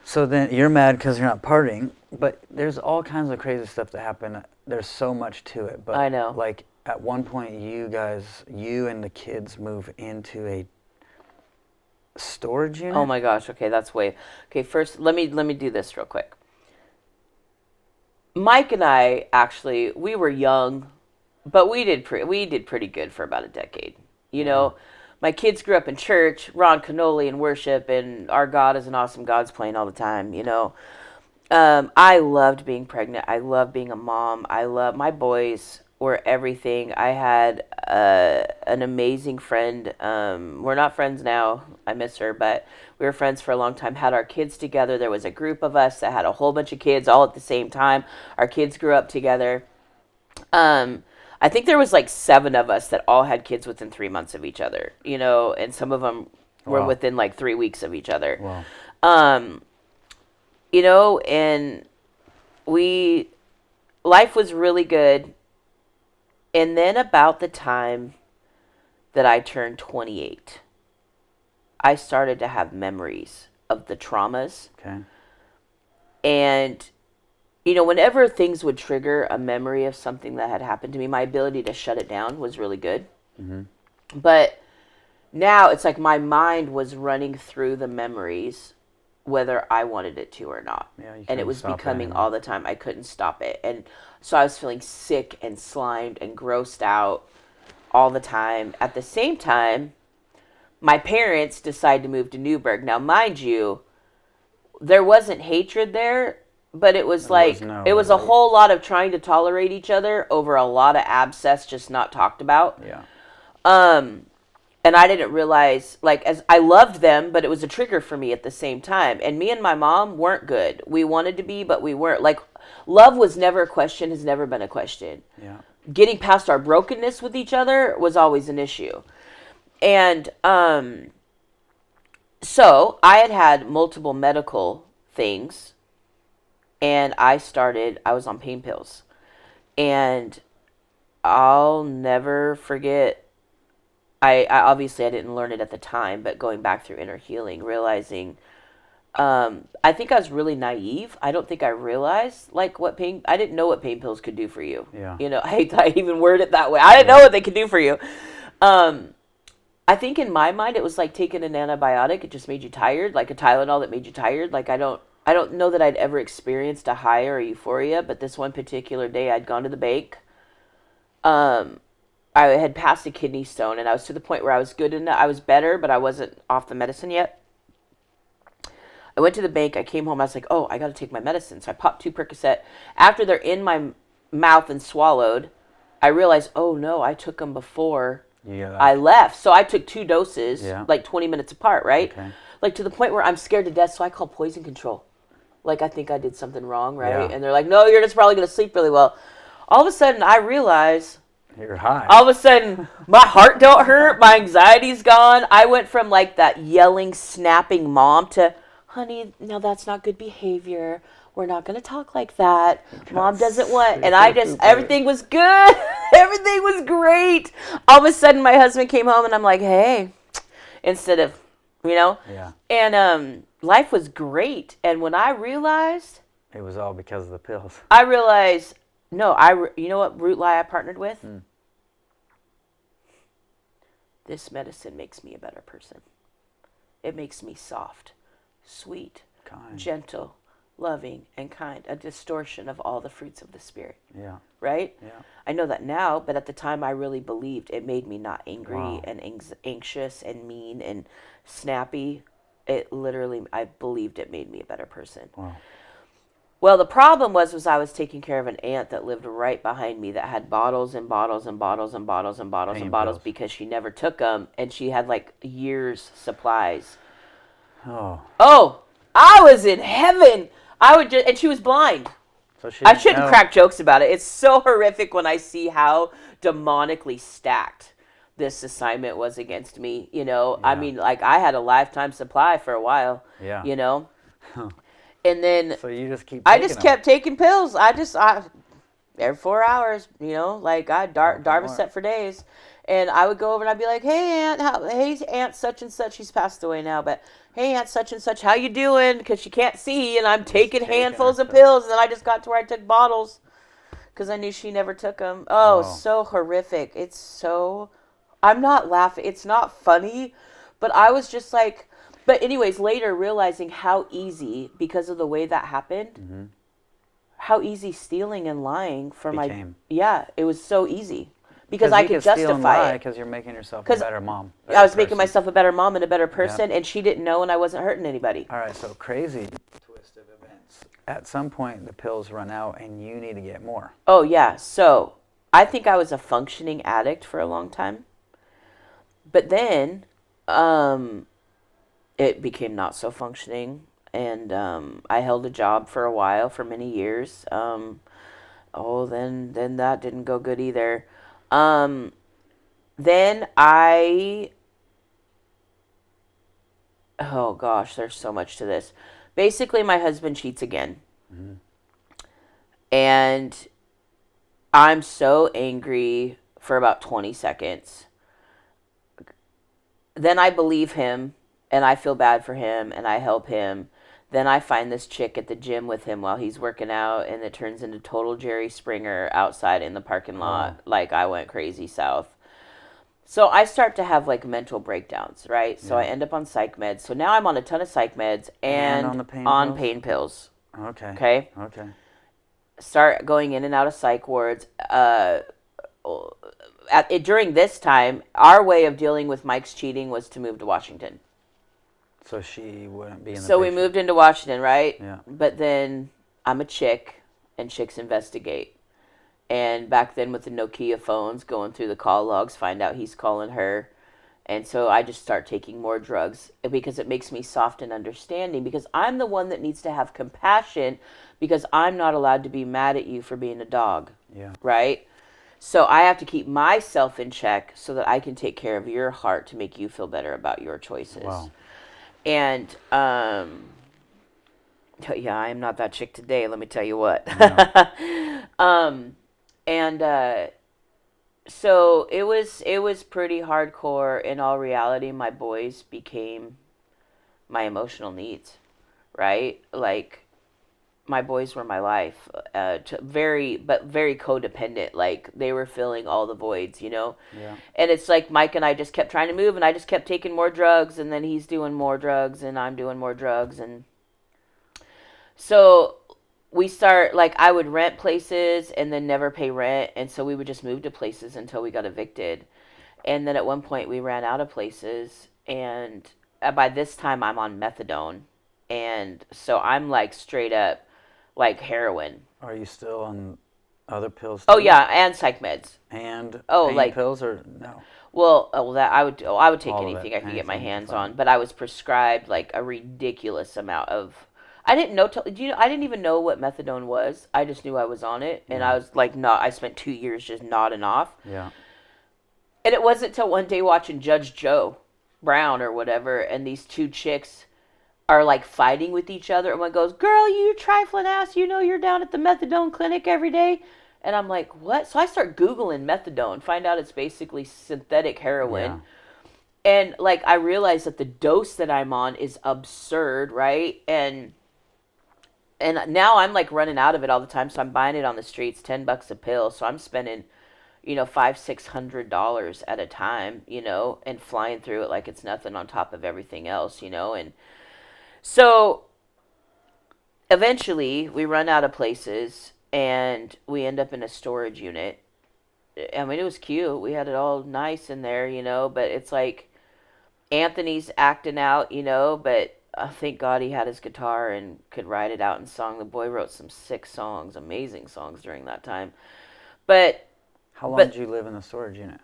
So then you're mad because you're not partying, but there's all kinds of crazy stuff that happen. There's so much to it. But I know. Like at one point, you and the kids move into a storage unit. Oh my gosh. Okay, that's way. Okay, first let me do this real quick. Mike and I actually, we were young, but we did pretty good for about a decade. You know, my kids grew up in church, Ron Canoli in worship, and our God is an awesome God's playing all the time, you know. I loved being pregnant. I loved being a mom. My boys were everything. I had an amazing friend. We're not friends now. I miss her, but we were friends for a long time. Had our kids together. There was a group of us that had a whole bunch of kids all at the same time. Our kids grew up together. I think there was like 7 of us that all had kids within 3 months of each other, you know, and some of them were within like 3 weeks of each other. Wow. You know, and life was really good. And then about the time that I turned 28, I started to have memories of the traumas. Okay. And you know, whenever things would trigger a memory of something that had happened to me, my ability to shut it down was really good. Mm-hmm. But now it's like my mind was running through the memories, whether I wanted it to or not. Yeah, and it was becoming all the time. I couldn't stop it. And so I was feeling sick and slimed and grossed out all the time. At the same time, my parents decided to move to Newburgh. Now, mind you, there wasn't hatred there, but it was like, it was a whole lot of trying to tolerate each other over a lot of abscess just not talked about. Yeah. And I didn't realize, like, as I loved them, but it was a trigger for me at the same time. And me and my mom weren't good. We wanted to be, but we weren't. Like, love was never a question, has never been a question. Yeah. Getting past our brokenness with each other was always an issue. And so I had multiple medical things, and I was on pain pills. And I'll never forget, I obviously I didn't learn it at the time, but going back through inner healing, realizing, I think I was really naive. I don't think I realized I didn't know what pain pills could do for you. Yeah. You know, I hate that I even word it that way. I didn't know what they could do for you. I think in my mind, it was like taking an antibiotic. It just made you tired, like a Tylenol that made you tired. Like, I don't know that I'd ever experienced a high or a euphoria, but this one particular day I'd gone to the bank. I had passed a kidney stone, and I was to the point where I was good enough. I was better, but I wasn't off the medicine yet. I went to the bank. I came home. I was like, oh, I got to take my medicine. So I popped 2 Percocet. After they're in my mouth and swallowed, I realized, oh, no, I took them before I left. So I took 2 doses, like 20 minutes apart, right? Okay. Like, to the point where I'm scared to death, so I call poison control. Like, I think I did something wrong, right? Yeah. And they're like, no, you're just probably going to sleep really well. All of a sudden, I realize... You're high. All of a sudden, my heart don't hurt. My anxiety's gone. I went from like that yelling, snapping mom to, honey, no, that's not good behavior. We're not going to talk like that. Mom doesn't want, and everything was good. Everything was great. All of a sudden, my husband came home and I'm like, hey, instead of, Yeah. And life was great. And when I realized. It was all because of the pills. I realized. No, you know what root lie I partnered with? This medicine makes me a better person. It makes me soft, sweet, kind, gentle, loving, and kind. A distortion of all the fruits of the Spirit. Yeah. Right? Yeah. I know that now, but at the time I really believed it made me not angry and anxious and mean and snappy. It literally, I believed it made me a better person. Wow. Well, the problem was I was taking care of an aunt that lived right behind me that had bottles and bottles and bottles and bottles and bottles and bottles because she never took them, and she had like years' supplies. Oh, I was in heaven. And she was blind. So I shouldn't crack jokes about it. It's so horrific when I see how demonically stacked this assignment was against me. Yeah. I mean, like, I had a lifetime supply for a while. Yeah. And then so you just kept taking pills. Every 4 hours, like I Darvocet for days. And I would go over and I'd be like, hey, Aunt such and such. She's passed away now, but hey, Aunt such and such, how you doing? Because she can't see, and I'm taking handfuls of pills. And then I just got to where I took bottles because I knew she never took them. Oh, so horrific. I'm not laughing. It's not funny, but I was just like... But anyways, later realizing how easy, because of the way that happened, how easy stealing and lying it was so easy. Because I could justify it. Because you're making yourself a better mom. I was making myself a better mom and a better person, and she didn't know, and I wasn't hurting anybody. All right, so crazy twist of events. At some point, the pills run out, and you need to get more. Oh, yeah. So I think I was a functioning addict for a long time. But then... it became not so functioning, and I held a job for a while, for many years. Then that didn't go good either. Then oh gosh, there's so much to this. Basically, my husband cheats again. And I'm so angry for about 20 seconds. Then I believe him. And I feel bad for him, and I help him. Then I find this chick at the gym with him while he's working out, and it turns into total Jerry Springer outside in the parking lot. Like, I went crazy south. So I start to have, like, mental breakdowns, right? So I end up on psych meds. So now I'm on a ton of psych meds and on pain pills. Okay? Okay. Start going in and out of psych wards. During this time, our way of dealing with Mike's cheating was to move to Washington. So she wouldn't be in the So we moved into Washington, right? Yeah. But then I'm a chick, and chicks investigate. And back then with the Nokia phones, going through the call logs, find out he's calling her. And so I just start taking more drugs because it makes me soft and understanding, because I'm the one that needs to have compassion, because I'm not allowed to be mad at you for being a dog. Yeah. Right? So I have to keep myself in check so that I can take care of your heart to make you feel better about your choices. Wow. And yeah, I am not that chick today, let me tell you what. No. And so it was pretty hardcore. In all reality, my boys became my emotional needs, right? Like, my boys were my life, very codependent. Like, they were filling all the voids, you know? Yeah. And it's like Mike and I just kept trying to move, and I just kept taking more drugs, and then he's doing more drugs, and I'm doing more drugs. And so we start, like, I would rent places and then never pay rent, and so we would just move to places until we got evicted. And then at one point we ran out of places, and by this time I'm on methadone, and so I'm like straight up like heroin. Are you still on other pills too? Oh yeah, and psych meds. And Oh, pain like pills or no? well, that I would take All of anything it. I could get my Anything, hands fine. on, but I was prescribed like a ridiculous amount of. I didn't know. Do you know? I didn't even know what methadone was. I just knew I was on it, and Yeah. I was like, not. I spent 2 years just nodding off. Yeah. And it wasn't until one day watching Judge Joe Brown or whatever, and these two chicks are like fighting with each other, and one goes, "Girl, you trifling ass, you know you're down at the methadone clinic every day." And I'm like, what? So I start Googling methadone, find out it's basically synthetic heroin. Yeah. And like, I realize that the dose that I'm on is absurd, right? And now I'm like running out of it all the time, so I'm buying it on the streets, $10 a pill. So I'm spending, $500-$600 at a time, and flying through it like it's nothing on top of everything else, and so eventually we run out of places and we end up in a storage unit. I mean, it was cute. We had it all nice in there, but it's like Anthony's acting out, but thank God he had his guitar and could write it out in song. The boy wrote some sick songs, amazing songs during that time. But how long did you live in the storage unit?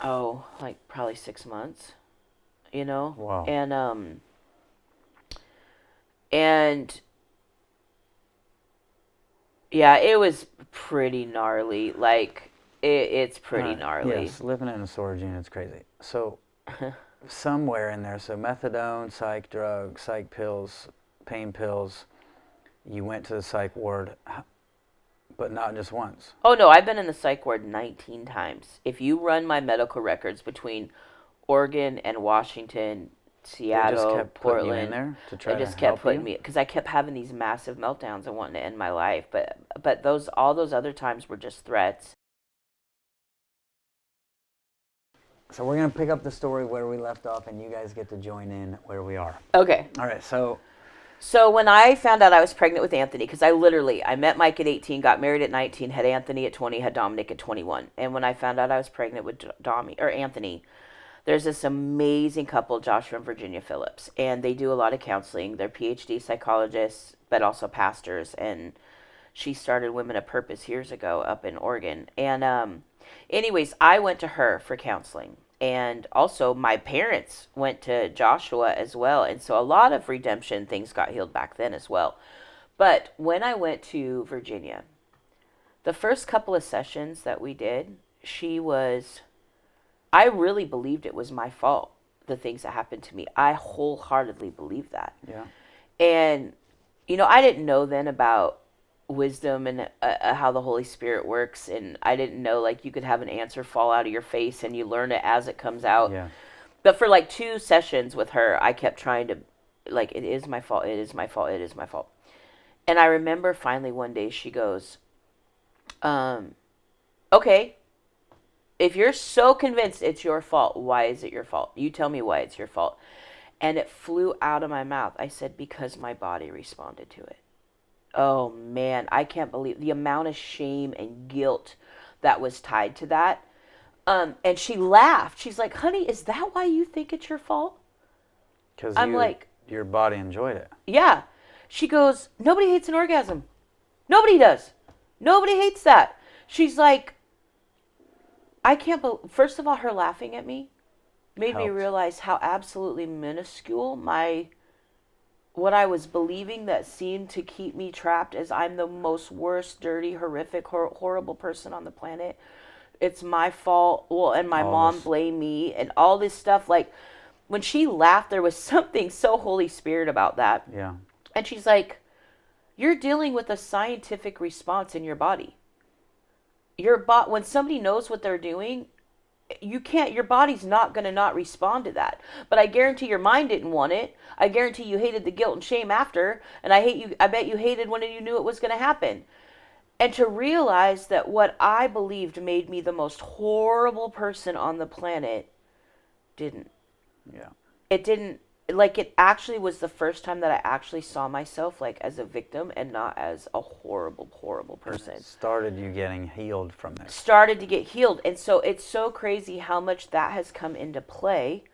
Oh, like probably 6 months, Wow. And yeah, it was pretty gnarly. Like, it's pretty gnarly. Yes, living in a storage unit is crazy. So somewhere in there, so methadone, psych drugs, psych pills, pain pills, you went to the psych ward, but not just once. Oh, no, I've been in the psych ward 19 times. If you run my medical records between Oregon and Washington, Seattle, they just kept Portland, putting you in there to try they just to kept help putting you? me, because I kept having these massive meltdowns and wanting to end my life. But all those other times were just threats. So we're going to pick up the story where we left off, and you guys get to join in where we are. Okay. All right, so when I found out I was pregnant with Anthony, because I met Mike at 18, got married at 19, had Anthony at 20, had Dominic at 21. And when I found out I was pregnant with Anthony, there's this amazing couple, Joshua and Virginia Phillips, and they do a lot of counseling. They're PhD psychologists, but also pastors. And she started Women of Purpose years ago up in Oregon. And anyways, I went to her for counseling. And also my parents went to Joshua as well. And so a lot of redemption things got healed back then as well. But when I went to Virginia, the first couple of sessions that we did, I really believed it was my fault, the things that happened to me. I wholeheartedly believed that. yeah. And, I didn't know then about wisdom and how the Holy Spirit works. And I didn't know, like, you could have an answer fall out of your face and you learn it as it comes out. Yeah. But for like 2 sessions with her, I kept trying to, like, it is my fault, it is my fault, it is my fault. And I remember finally one day she goes, okay, if you're so convinced it's your fault, why is it your fault? You tell me why it's your fault. And it flew out of my mouth. I said, because my body responded to it. Oh man, I can't believe the amount of shame and guilt that was tied to that. And she laughed. She's like, honey, is that why you think it's your fault? Because I'm like, your body enjoyed it. yeah. She goes, nobody hates an orgasm. Nobody does. Nobody hates that. She's like, I can't believe, first of all, her laughing at me made me realize how absolutely minuscule what I was believing that seemed to keep me trapped as I'm the most worst, dirty, horrific, horrible person on the planet. It's my fault. Well, and my mom blamed me and all this stuff. Like, when she laughed, there was something so Holy Spirit about that. Yeah. And she's like, you're dealing with a scientific response in your body. When somebody knows what they're doing, your body's not going to not respond to that. But I guarantee your mind didn't want it. I guarantee you hated the guilt and shame after. And I bet you hated when you knew it was going to happen. And to realize that what I believed made me the most horrible person on the planet didn't. Yeah. It didn't. Like, it actually was the first time that I actually saw myself like as a victim and not as a horrible, horrible person. Started you getting healed from this. Started to get healed. And so it's so crazy how much that has come into play.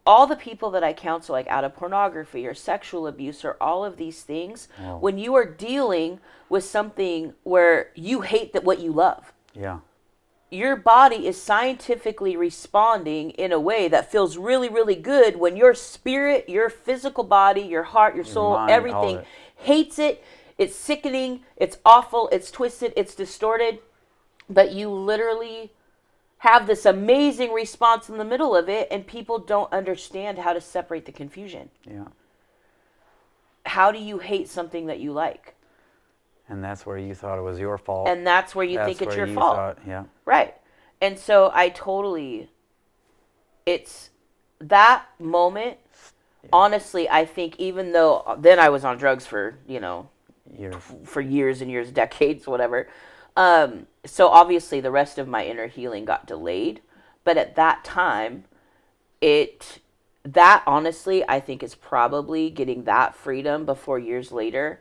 All the people that I counsel, like out of pornography or sexual abuse or all of these things, when you are dealing with something where you hate what you love. Yeah. Your body is scientifically responding in a way that feels really, really good when your spirit, your physical body, your heart, your soul, mind, everything hates it. It's sickening. It's awful. It's twisted. It's distorted. But you literally have this amazing response in the middle of it, and people don't understand how to separate the confusion. Yeah. How do you hate something that you like? And that's where you thought it was your fault. And that's where you think it's your fault. Yeah. Right. And so it's that moment, honestly, I think even though then I was on drugs for, for years and years, decades, whatever. So obviously the rest of my inner healing got delayed. But at that time, that honestly, I think is probably getting that freedom before years later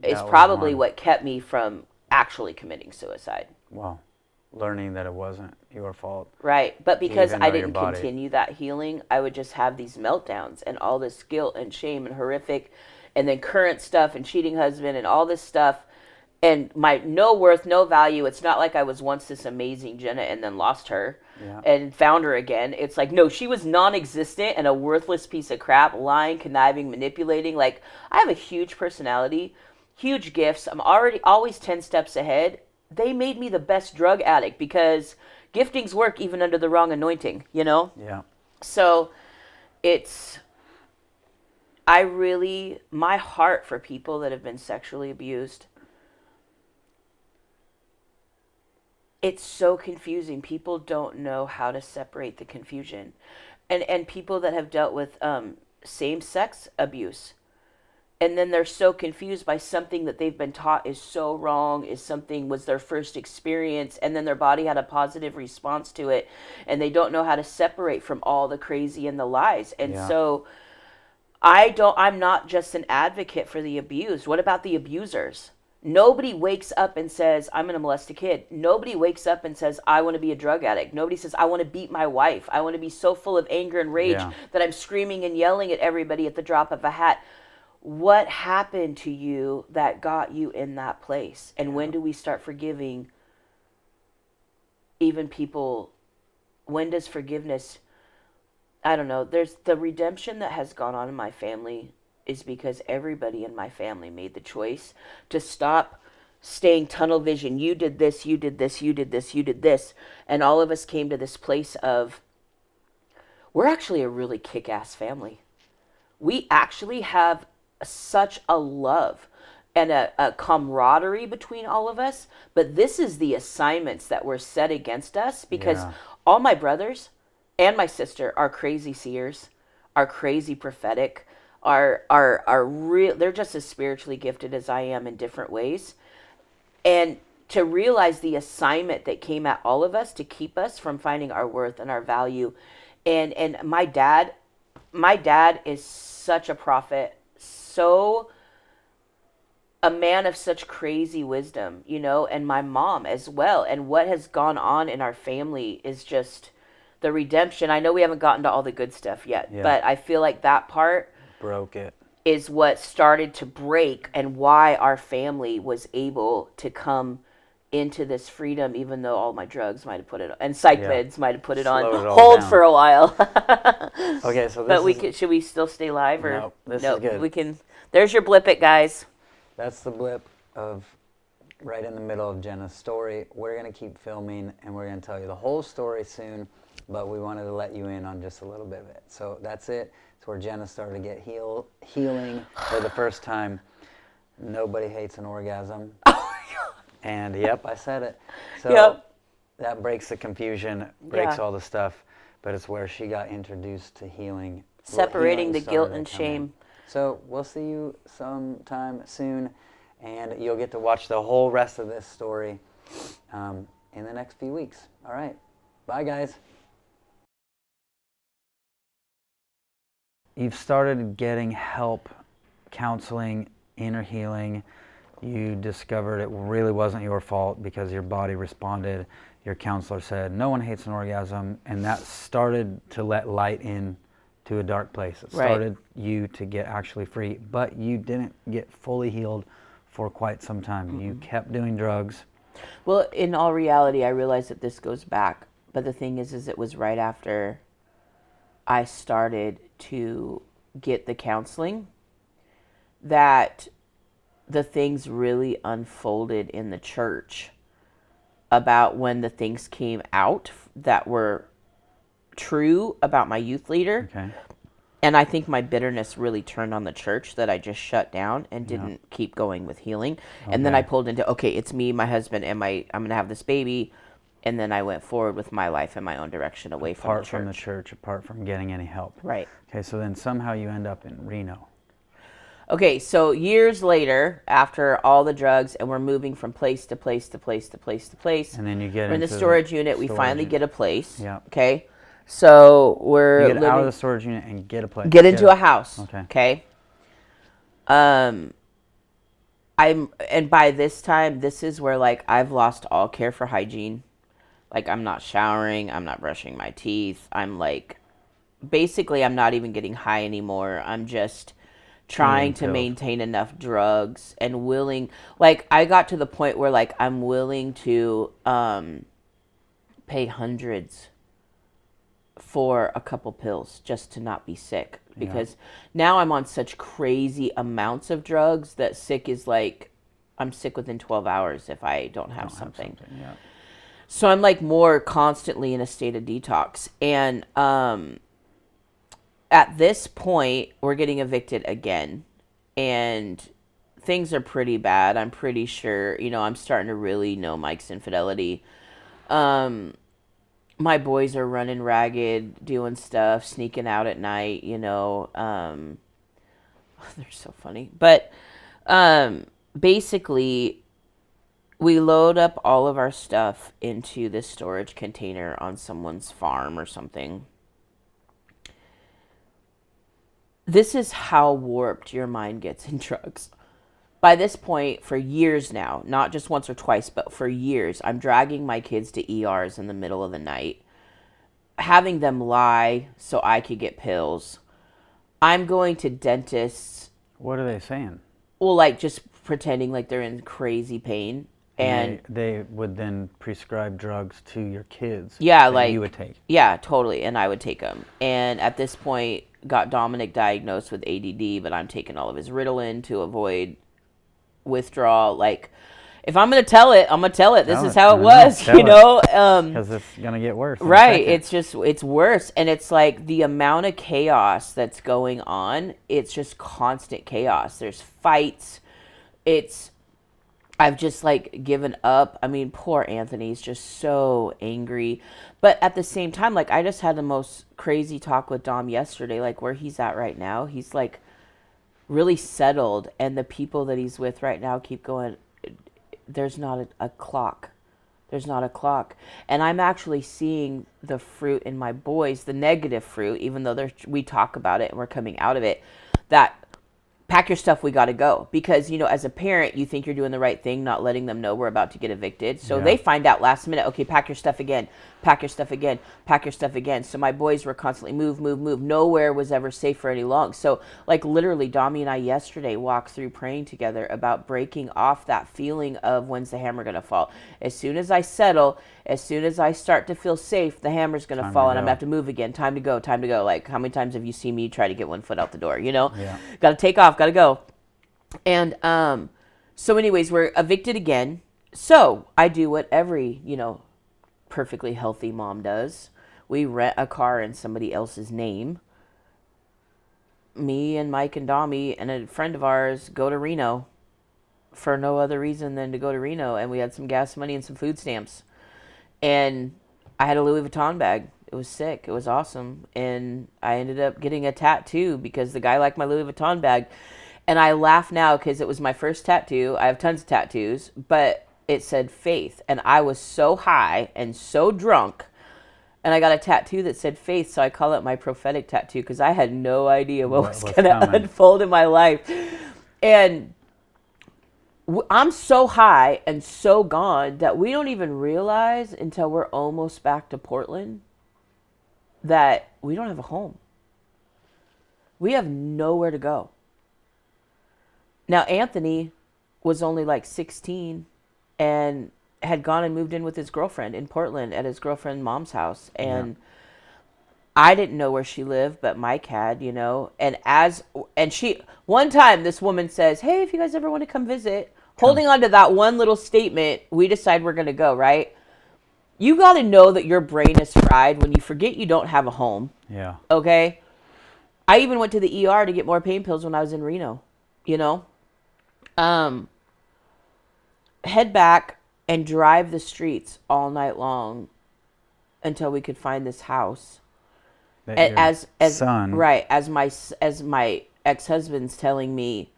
is probably what kept me from actually committing suicide. Wow. Learning that it wasn't your fault. Right. But because I didn't continue that healing, I would just have these meltdowns and all this guilt and shame and horrific, and then current stuff and cheating husband and all this stuff. And my no worth, no value. It's not like I was once this amazing Jenna and then lost her and found her again. It's like, no, she was non-existent and a worthless piece of crap, lying, conniving, manipulating. Like, I have a huge personality, huge gifts. I'm always 10 steps ahead. They made me the best drug addict because giftings work even under the wrong anointing, Yeah. So my heart for people that have been sexually abused, it's so confusing. People don't know how to separate the confusion. And people that have dealt with same-sex abuse, and then they're so confused by something that they've been taught is so wrong, was their first experience, and then their body had a positive response to it, and they don't know how to separate from all the crazy and the lies. And so I'm not just an advocate for the abused. What about the abusers? Nobody wakes up and says, I'm going to molest a kid. Nobody wakes up and says, I want to be a drug addict. Nobody says, I want to beat my wife. I want to be so full of anger and rage that I'm screaming and yelling at everybody at the drop of a hat. What happened to you that got you in that place? And when do we start forgiving even people? When does forgiveness, I don't know, there's the redemption that has gone on in my family is because everybody in my family made the choice to stop staying tunnel vision. You did this, you did this, you did this, you did this. And all of us came to this place of, we're actually a really kick-ass family. We actually have such a love and a camaraderie between all of us. But this is the assignments that were set against us because all my brothers and my sister are crazy seers, are crazy prophetic, are real. They're just as spiritually gifted as I am in different ways. And to realize the assignment that came at all of us to keep us from finding our worth and our value. And my dad is such a prophet, so a man of such crazy wisdom, and my mom as well. And what has gone on in our family is just the redemption. I know we haven't gotten to all the good stuff yet, but I feel like that part broke it. is what started to break, and why our family was able to come into this freedom, even though all my drugs might have put it on, and psych meds might have put it on hold for a while. Okay, so should we still stay live, or no? This is good. We can. There's your blip it, guys. That's the blip of right in the middle of Jenna's story. We're gonna keep filming, and we're gonna tell you the whole story soon, but we wanted to let you in on just a little bit of it. So that's it. It's where Jenna started to get healing for the first time. Nobody hates an orgasm. And yep, I said it. So that breaks the confusion, breaks all the stuff, but it's where she got introduced to healing. Separating the guilt and shame. So we'll see you sometime soon, and you'll get to watch the whole rest of this story in the next few weeks. All right. Bye, guys. You've started getting help, counseling, inner healing. You discovered it really wasn't your fault because your body responded. Your counselor said, no one hates an orgasm, and that started to let light in to a dark place. It started you to get actually free, but you didn't get fully healed for quite some time. You kept doing drugs. Well, in all reality, I realized that this goes back, but the thing is it was right after I started to get the counseling that the things really unfolded in the church about when the things came out that were true about my youth leader. Okay. And I think my bitterness really turned on the church, that I just shut down and didn't keep going with healing. Okay. And then I pulled into, okay, it's me, my husband, and I'm going to have this baby. And then I went forward with my life in my own direction, away from the church. Apart from the church, apart from getting any help. Right. Okay, so then somehow you end up in Reno. Okay, so years later, after all the drugs, and we're moving from place to place to place to place to place. And then you get we're in the storage unit. We finally get a place. Yeah. Okay. So we're you get out of the storage unit and get a place. Get into a house. Okay. Okay. And by this time, this is where like I've lost all care for hygiene. Like I'm not showering, I'm not brushing my teeth. I'm like, basically, I'm not even getting high anymore. I'm just trying to maintain enough drugs and willing, like I got to the point where like I'm willing to pay hundreds for a couple pills just to not be sick, because now I'm on such crazy amounts of drugs that sick is like, I'm sick within 12 hours if I don't have something. Yeah. So I'm like more constantly in a state of detox. And at this point, we're getting evicted again. And things are pretty bad. I'm pretty sure, I'm starting to really know Mike's infidelity. My boys are running ragged, doing stuff, sneaking out at night, they're so funny. But basically, we load up all of our stuff into this storage container on someone's farm or something. This is how warped your mind gets in drugs. By this point, for years now, not just once or twice, but for years, I'm dragging my kids to ERs in the middle of the night, having them lie so I could get pills. I'm going to dentists. What are they saying? Well, like just pretending like they're in crazy pain. And they would then prescribe drugs to your kids. Yeah, that you would take. Yeah, totally. And I would take them. And at this point, got Dominic diagnosed with ADD, but I'm taking all of his Ritalin to avoid withdrawal. Like, if I'm going to tell it, I'm going to tell it. This is how it was, Because it's going to get worse. Right. It's worse. And it's like the amount of chaos that's going on, it's just constant chaos. There's fights. I've just like given up. I mean, poor Anthony's just so angry. But at the same time, like I just had the most crazy talk with Dom yesterday, like where he's at right now. He's like really settled. And the people that he's with right now keep going, there's not a clock. There's not a clock. And I'm actually seeing the fruit in my boys, the negative fruit, even though we talk about it and we're coming out of it, that pack your stuff, we got to go. Because, you know, as a parent, you think you're doing the right thing, not letting them know we're about to get evicted. So they find out last minute, okay, pack your stuff again, pack your stuff again, pack your stuff again. So my boys were constantly move. Nowhere was ever safe for any long. So like literally Dami and I yesterday walked through praying together about breaking off that feeling of when's the hammer going to fall. As soon as I settle, as soon as I start to feel safe, the hammer's going to fall and I'm going to have to move again. Time to go. Like, how many times have you seen me try to get one foot out the door, you know? Yeah. Got to take off, got to go. And so anyways, we're evicted again. So I do what every, you know, perfectly healthy mom does. We rent a car in somebody else's name. Me and Mike and Dami and a friend of ours go to Reno for no other reason than to go to Reno. And we had some gas money and some food stamps. And I had a Louis Vuitton bag. It was sick. It was awesome. And I ended up getting a tattoo because the guy liked my Louis Vuitton bag. And I laugh now because it was my first tattoo. I have tons of tattoos, but it said faith. And I was so high and so drunk. And I got a tattoo that said faith. So I call it my prophetic tattoo because I had no idea what was going to unfold in my life. And I'm so high and so gone that we don't even realize until we're almost back to Portland that we don't have a home. We have nowhere to go. Now, Anthony was only like 16 and had gone and moved in with his girlfriend in Portland at his girlfriend's mom's house. And I didn't know where she lived, but Mike had, you know. And one time this woman says, hey, if you guys ever want to come visit, holding on to that one little statement, we decide we're going to go, right? You got to know that your brain is fried when you forget you don't have a home. Yeah. Okay? I even went to the ER to get more pain pills when I was in Reno, you know? Head back and drive the streets all night long until we could find this house. As son. Right. As my ex-husband's telling me,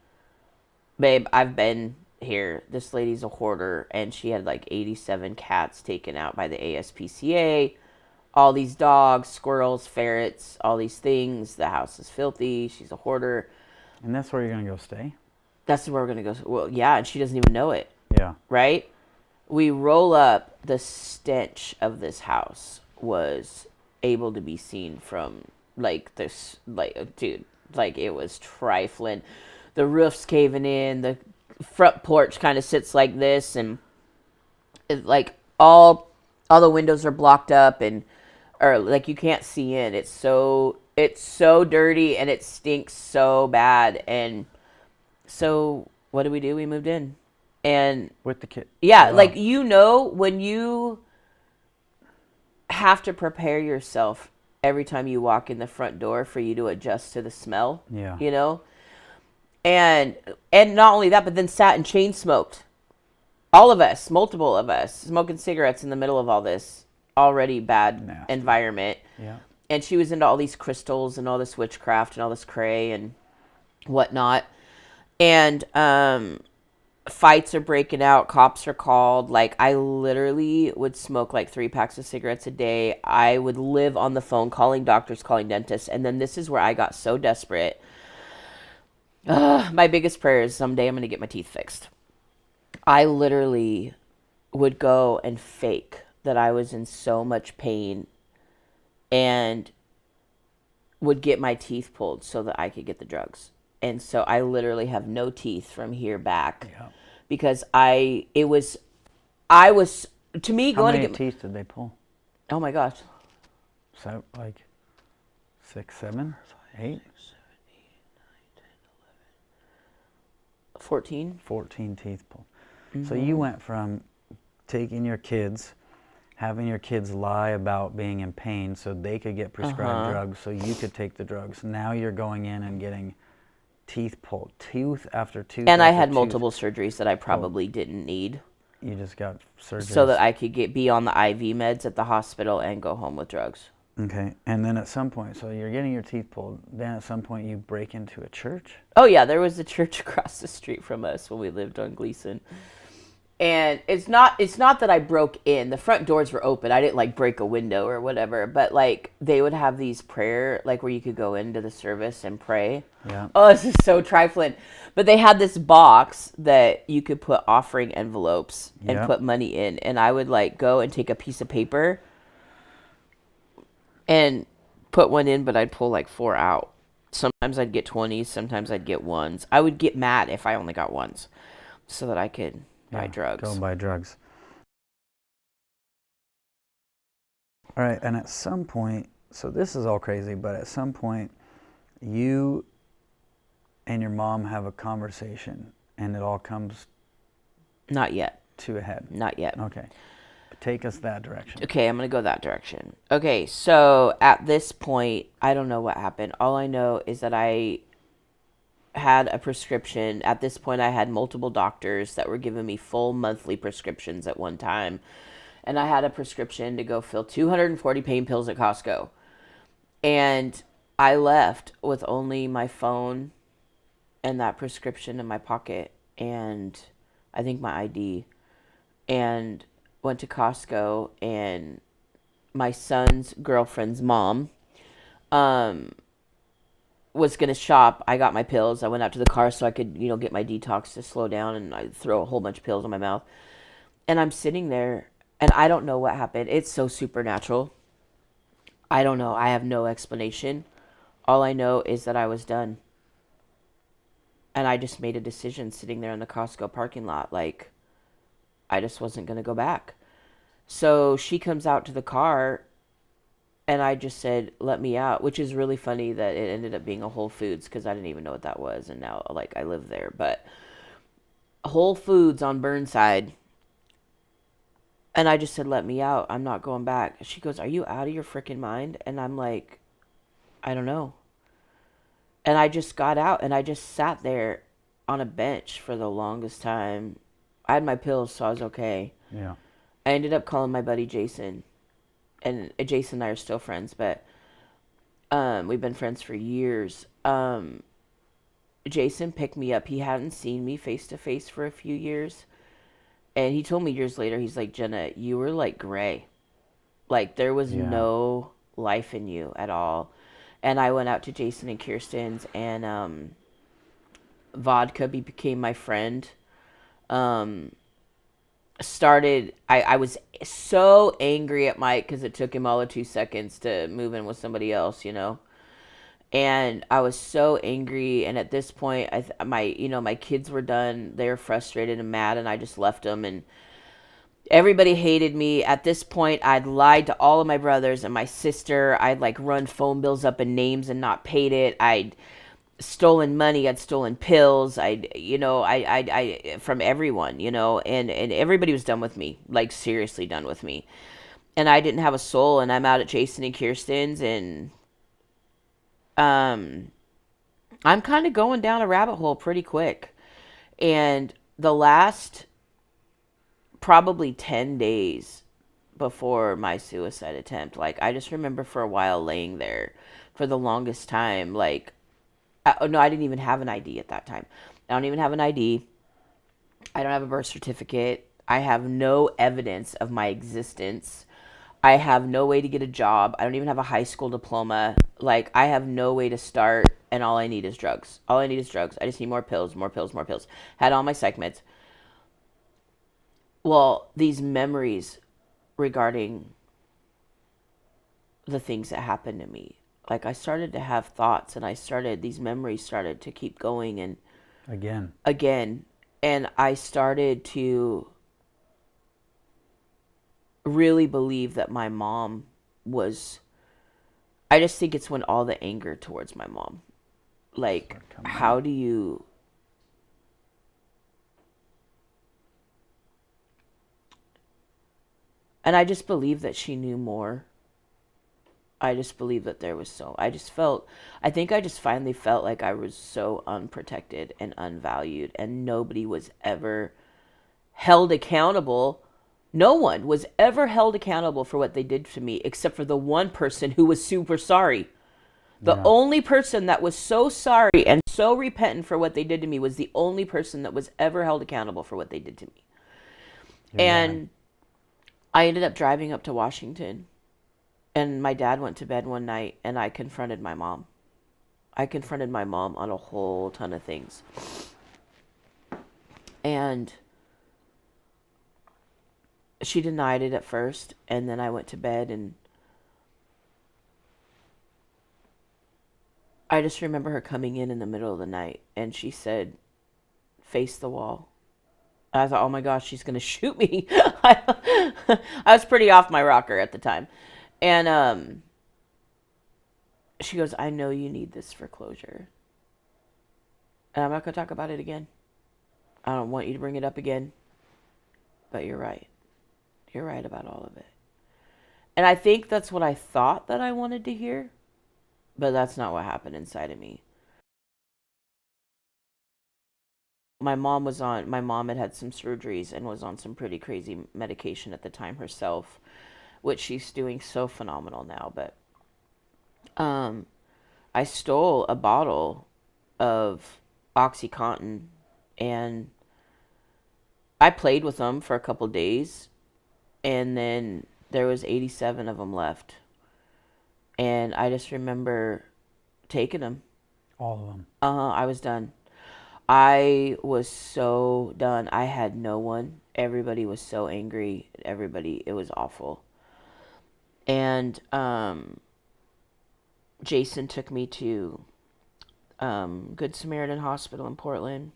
babe, I've been here. This lady's a hoarder, and she had like 87 cats taken out by the ASPCA. All these dogs, squirrels, ferrets, all these things. The house is filthy. She's a hoarder. And that's where you're going to go stay? That's where we're going to go. Well, yeah, and she doesn't even know it. Yeah. Right? We roll up. The stench of this house was able to be seen from like this, like, dude, like it was trifling. The roof's caving in. The front porch kind of sits like this, and it, like all the windows are blocked up, or like you can't see in. It's so dirty and it stinks so bad. And so what do? We moved in, and with the kid. Yeah, like, you know, when you have to prepare yourself every time you walk in the front door for you to adjust to the smell. Yeah. You know. And not only that, but then sat and chain smoked. All of us, multiple of us, smoking cigarettes in the middle of all this already bad environment. Yeah. And she was into all these crystals and all this witchcraft and all this cray and whatnot. And fights are breaking out. Cops are called. Like, I literally would smoke like 3 packs of cigarettes a day. I would live on the phone calling doctors, calling dentists. And then this is where I got so desperate. My biggest prayer is someday I'm going to get my teeth fixed. I literally would go and fake that I was in so much pain and would get my teeth pulled so that I could get the drugs. And so I literally have no teeth from here back because to me, going to get teeth did they pull? Oh my gosh. So like 6, 7, 8? 14 teeth pulled. Mm-hmm. So you went from taking your kids, having your kids lie about being in pain so they could get prescribed drugs so you could take the drugs. Now you're going in and getting teeth pulled, tooth after tooth. And I had multiple surgeries that I probably didn't need. You just got surgery. So that I could be on the IV meds at the hospital and go home with drugs. Okay. And then at some point, so you're getting your teeth pulled. Then at some point you break into a church? Oh, yeah. There was a church across the street from us when we lived on Gleason. And it's not that I broke in. The front doors were open. I didn't like break a window or whatever, but like they would have these prayer, like where you could go into the service and pray. Yeah. Oh, this is so trifling. But they had this box that you could put offering envelopes and put money in. And I would like go and take a piece of paper and put one in, but I'd pull like 4 out. Sometimes I'd get 20s, sometimes I'd get ones. I would get mad if I only got ones so that I could buy drugs. Go buy drugs. All right, and at some point, so this is all crazy, but at some point, you and your mom have a conversation, and it all comes Not yet. to a head. Not yet. Okay. Take us that direction. Okay, I'm going to go that direction. Okay, so at this point, I don't know what happened. All I know is that I had a prescription. At this point, I had multiple doctors that were giving me full monthly prescriptions at one time. And I had a prescription to go fill 240 pain pills at Costco. And I left with only my phone and that prescription in my pocket. And I think my ID. And went to Costco, and my son's girlfriend's mom was going to shop. I got my pills. I went out to the car so I could, get my detox to slow down, and I throw a whole bunch of pills in my mouth. And I'm sitting there, and I don't know what happened. It's so supernatural. I don't know. I have no explanation. All I know is that I was done. And I just made a decision sitting there in the Costco parking lot, like, I just wasn't going to go back. So she comes out to the car, and I just said, let me out, which is really funny that it ended up being a Whole Foods, because I didn't even know what that was, and now, like, I live there. But Whole Foods on Burnside, and I just said, let me out. I'm not going back. She goes, are you out of your freaking mind? And I'm like, I don't know. And I just got out, and I just sat there on a bench for the longest time. I had my pills, so I was okay. Yeah. I ended up calling my buddy Jason, and Jason and I are still friends, but we've been friends for years. Jason picked me up. He hadn't seen me face to face for a few years, and he told me years later, he's like, Jenna, you were like gray. Like there was no life in you at all. And I went out to Jason and Kirsten's, and Vodka became my friend. I was so angry at Mike because it took him all of 2 seconds to move in with somebody else, and I was so angry. And at this point, my kids were done. They were frustrated and mad, and I just left them, and everybody hated me. At this point, I'd lied to all of my brothers and my sister. I'd like run phone bills up in names and not paid it. I'd stolen money. I'd stolen pills. I from everyone, and everybody was done with me, like seriously done with me. And I didn't have a soul. And I'm out at Jason and Kirsten's, and I'm kind of going down a rabbit hole pretty quick. And the last probably 10 days before my suicide attempt, like I just remember for a while laying there for the longest time, like no, I didn't even have an ID at that time. I don't even have an ID. I don't have a birth certificate. I have no evidence of my existence. I have no way to get a job. I don't even have a high school diploma. Like, I have no way to start, and all I need is drugs. All I need is drugs. I just need more pills, more pills, more pills. Had all my psych meds. Well, these memories regarding the things that happened to me, like I started to have thoughts, and these memories started to keep going, and again, and I started to really believe that my mom was, I just think it's when all the anger towards my mom, like, how do you, and I just believe that she knew more. I just believe that I think I just finally felt like I was so unprotected and unvalued, and nobody was ever held accountable. No one was ever held accountable for what they did to me, except for the one person who was super sorry. The only person that was so sorry and so repentant for what they did to me was the only person that was ever held accountable for what they did to me. And I ended up driving up to Washington, and my dad went to bed one night, and I confronted my mom. I confronted my mom on a whole ton of things. And she denied it at first, and then I went to bed, and I just remember her coming in the middle of the night, and she said, "Face the wall." I thought, oh my gosh, she's going to shoot me. I was pretty off my rocker at the time. And she goes, "I know you need this for closure. And I'm not going to talk about it again. I don't want you to bring it up again. But you're right. You're right about all of it." And I think that's what I thought that I wanted to hear. But that's not what happened inside of me. My mom had some surgeries and was on some pretty crazy medication at the time herself, which she's doing so phenomenal now. But I stole a bottle of OxyContin, and I played with them for a couple days, and then there was 87 of them left. And I just remember taking them. All of them. I was done. I was so done. I had no one. Everybody was so angry. It was awful. And Jason took me to Good Samaritan Hospital in Portland.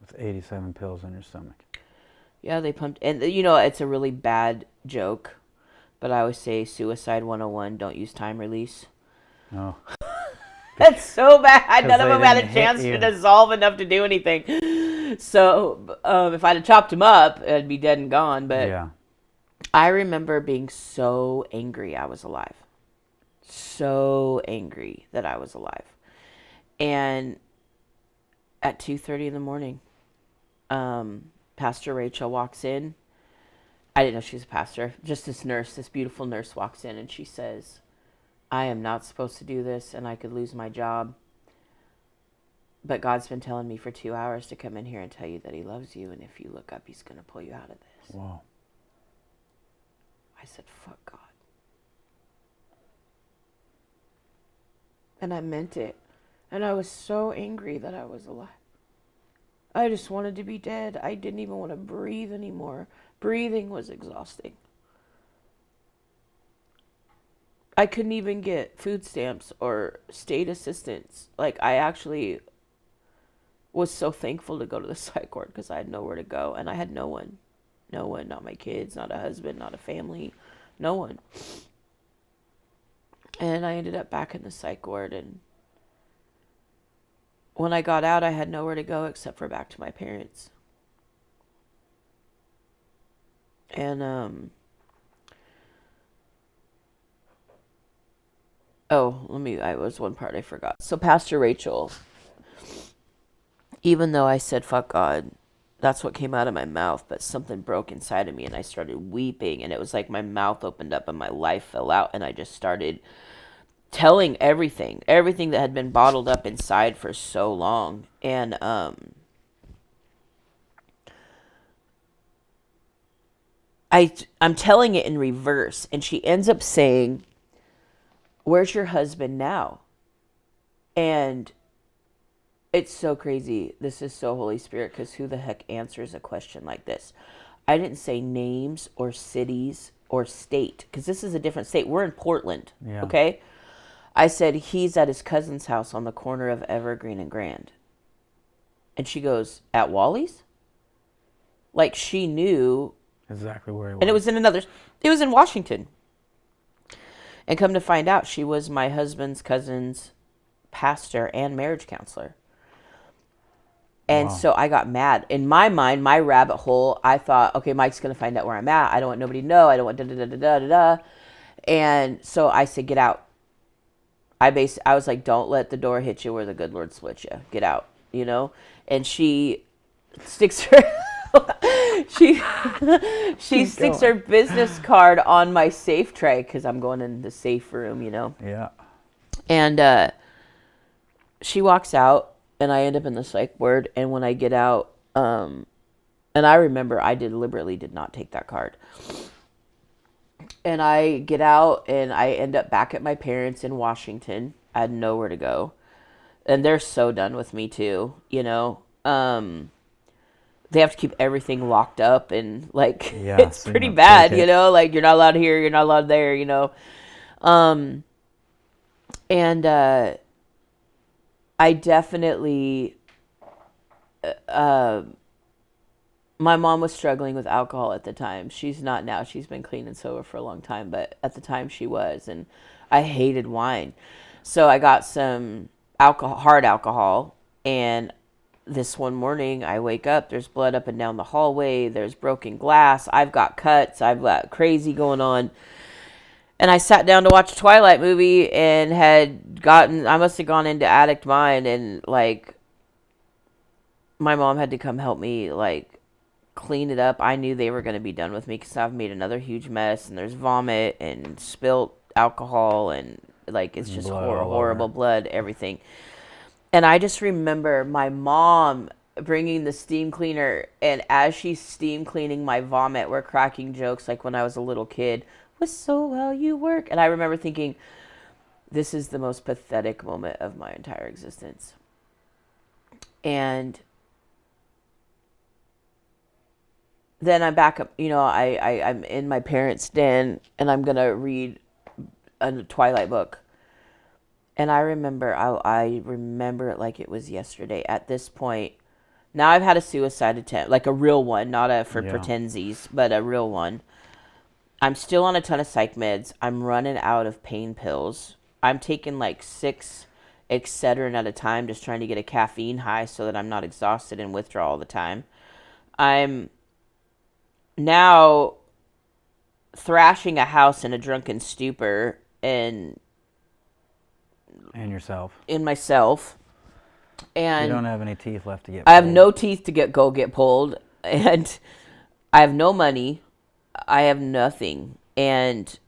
With 87 pills in your stomach. Yeah, they pumped. And, it's a really bad joke, but I always say Suicide 101, don't use time release. No. That's so bad. None of them had a chance to dissolve enough to do anything. So if I'd have chopped him up, I'd be dead and gone. But yeah. I remember being so angry I was alive. So angry that I was alive. And at 2:30 in the morning, Pastor Rachel walks in. I didn't know she was a pastor. Just this beautiful nurse walks in, and she says, "I am not supposed to do this, and I could lose my job. But God's been telling me for 2 hours to come in here and tell you that he loves you, and if you look up, he's going to pull you out of this." Wow. I said, "Fuck God." And I meant it. And I was so angry that I was alive. I just wanted to be dead. I didn't even want to breathe anymore. Breathing was exhausting. I couldn't even get food stamps or state assistance. Like, I actually was so thankful to go to the psych ward because I had nowhere to go. And I had no one. No one, not my kids, not a husband, not a family, no one. And I ended up back in the psych ward. And when I got out, I had nowhere to go except for back to my parents. And, was one part I forgot. So Pastor Rachel, even though I said, "Fuck God," that's what came out of my mouth, but something broke inside of me and I started weeping, and it was like my mouth opened up and my life fell out, and I just started telling everything that had been bottled up inside for so long. And I'm telling it in reverse, and she ends up saying, "Where's your husband now?" And it's so crazy. This is so Holy Spirit, because who the heck answers a question like this? I didn't say names or cities or state, because this is a different state. We're in Portland, okay? I said, "He's at his cousin's house on the corner of Evergreen and Grand." And she goes, "At Wally's?" Like, she knew exactly where he was. And it was in Washington. And come to find out, she was my husband's cousin's pastor and marriage counselor. And so I got mad. In my mind, my rabbit hole, I thought, okay, Mike's going to find out where I'm at. I don't want nobody to know. I don't want da-da-da-da-da-da. And so I said, "Get out." I was like, "Don't let the door hit you where the good Lord split you. Get out," And she sticks her... she sticks her business card on my safe tray, because I'm going in the safe room, Yeah. And she walks out, and I end up in the psych ward. And when I get out, And I remember I deliberately did not take that card. And I get out and I end up back at my parents' in Washington. I had nowhere to go. And they're so done with me too, you know. They have to keep everything locked up and like it's so pretty bad, you know, like you're not allowed here, you're not allowed there, you know. And I definitely my mom was struggling with alcohol at the time. She's not now. She's been clean and sober for a long time, but at the time she was, and I hated wine. So I got some alcohol, hard alcohol, and this one morning I wake up, there's blood up and down the hallway, there's broken glass, I've got cuts, I've got crazy going on. And I sat down to watch a Twilight movie and I must have gone into addict mind, and like my mom had to come help me like clean it up. I knew they were going to be done with me because I've made another huge mess, and there's vomit and spilt alcohol, and like it's just horrible blood, everything. And I just remember my mom bringing the steam cleaner, and as she's steam cleaning my vomit, we're cracking jokes like when I was a little kid. Whistle while you work. And I remember thinking, this is the most pathetic moment of my entire existence. And then I'm back up, you know, I'm in my parents' den, and I'm going to read a Twilight book. And I remember, I remember it like it was yesterday. At this point, now I've had a suicide attempt, like a real one, not a for pretensies, but a real one. I'm still on a ton of psych meds. I'm running out of pain pills. I'm taking like 6 Excedrin at a time, just trying to get a caffeine high so that I'm not exhausted and withdraw all the time. I'm now thrashing a house in a drunken stupor and yourself. In myself. And you don't have any teeth left to get pulled. I have no teeth to get pulled, and I have no money. I have nothing. And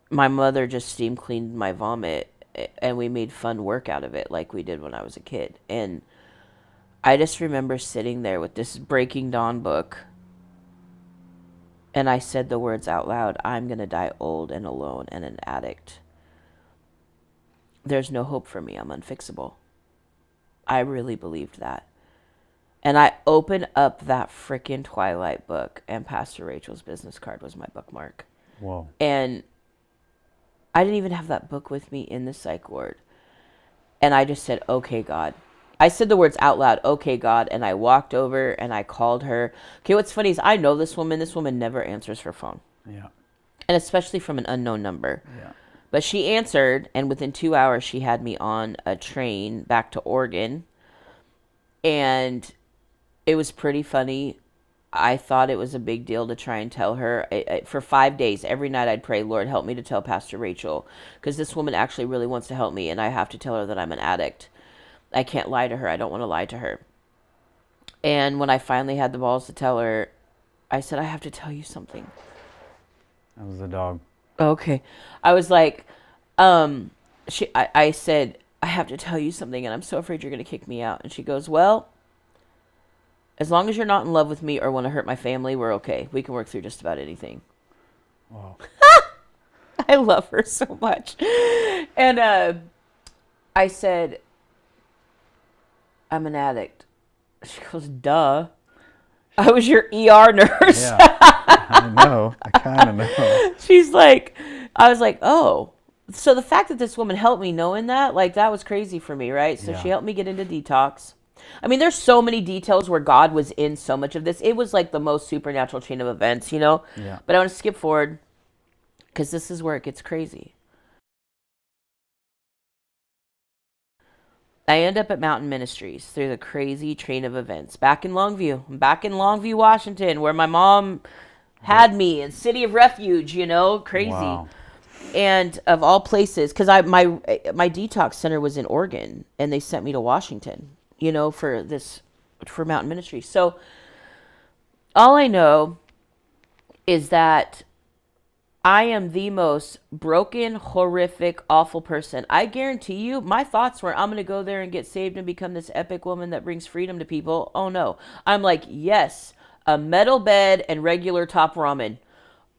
my mother just steam cleaned my vomit, and we made fun work out of it like we did when I was a kid. And I just remember sitting there with this Breaking Dawn book, and I said the words out loud, I'm going to die old and alone and an addict. There's no hope for me. I'm unfixable. I really believed that. And I opened up that freaking Twilight book, and Pastor Rachel's business card was my bookmark. Whoa. And I didn't even have that book with me in the psych ward. And I just said, okay, God. I said the words out loud, okay, God. And I walked over and I called her. Okay, what's funny is I know this woman. This woman never answers her phone. Yeah. And especially from an unknown number. Yeah. But she answered, and within 2 hours, she had me on a train back to Oregon. And it was pretty funny. I thought it was a big deal to try and tell her. For 5 days, every night I'd pray, Lord, help me to tell Pastor Rachel, because this woman actually really wants to help me, and I have to tell her that I'm an addict. I can't lie to her. I don't want to lie to her. And when I finally had the balls to tell her, I said, I have to tell you something. That was the dog. Okay. I was like, I said, I have to tell you something, and I'm so afraid you're going to kick me out. And she goes, well, as long as you're not in love with me or want to hurt my family, we're okay. We can work through just about anything. Wow. I love her so much. And I said, I'm an addict. She goes, duh. I was your ER nurse. Yeah, I know. I kind of know. She's like, I was like, oh. So the fact that this woman helped me knowing that, like, that was crazy for me, right? So she helped me get into detox. I mean, there's so many details where God was in so much of this. It was like the most supernatural chain of events, you know? Yeah. But I want to skip forward because this is where it gets crazy. I end up at Mountain Ministries through the crazy train of events. Back in Longview, Washington, where my mom had me, in City of Refuge, you know, crazy. Wow. And of all places, because my detox center was in Oregon, and they sent me to Washington, you know, for Mountain Ministries. So all I know is that I am the most broken, horrific, awful person. I guarantee you, my thoughts were, I'm going to go there and get saved and become this epic woman that brings freedom to people. Oh, no. I'm like, yes, a metal bed and regular top ramen.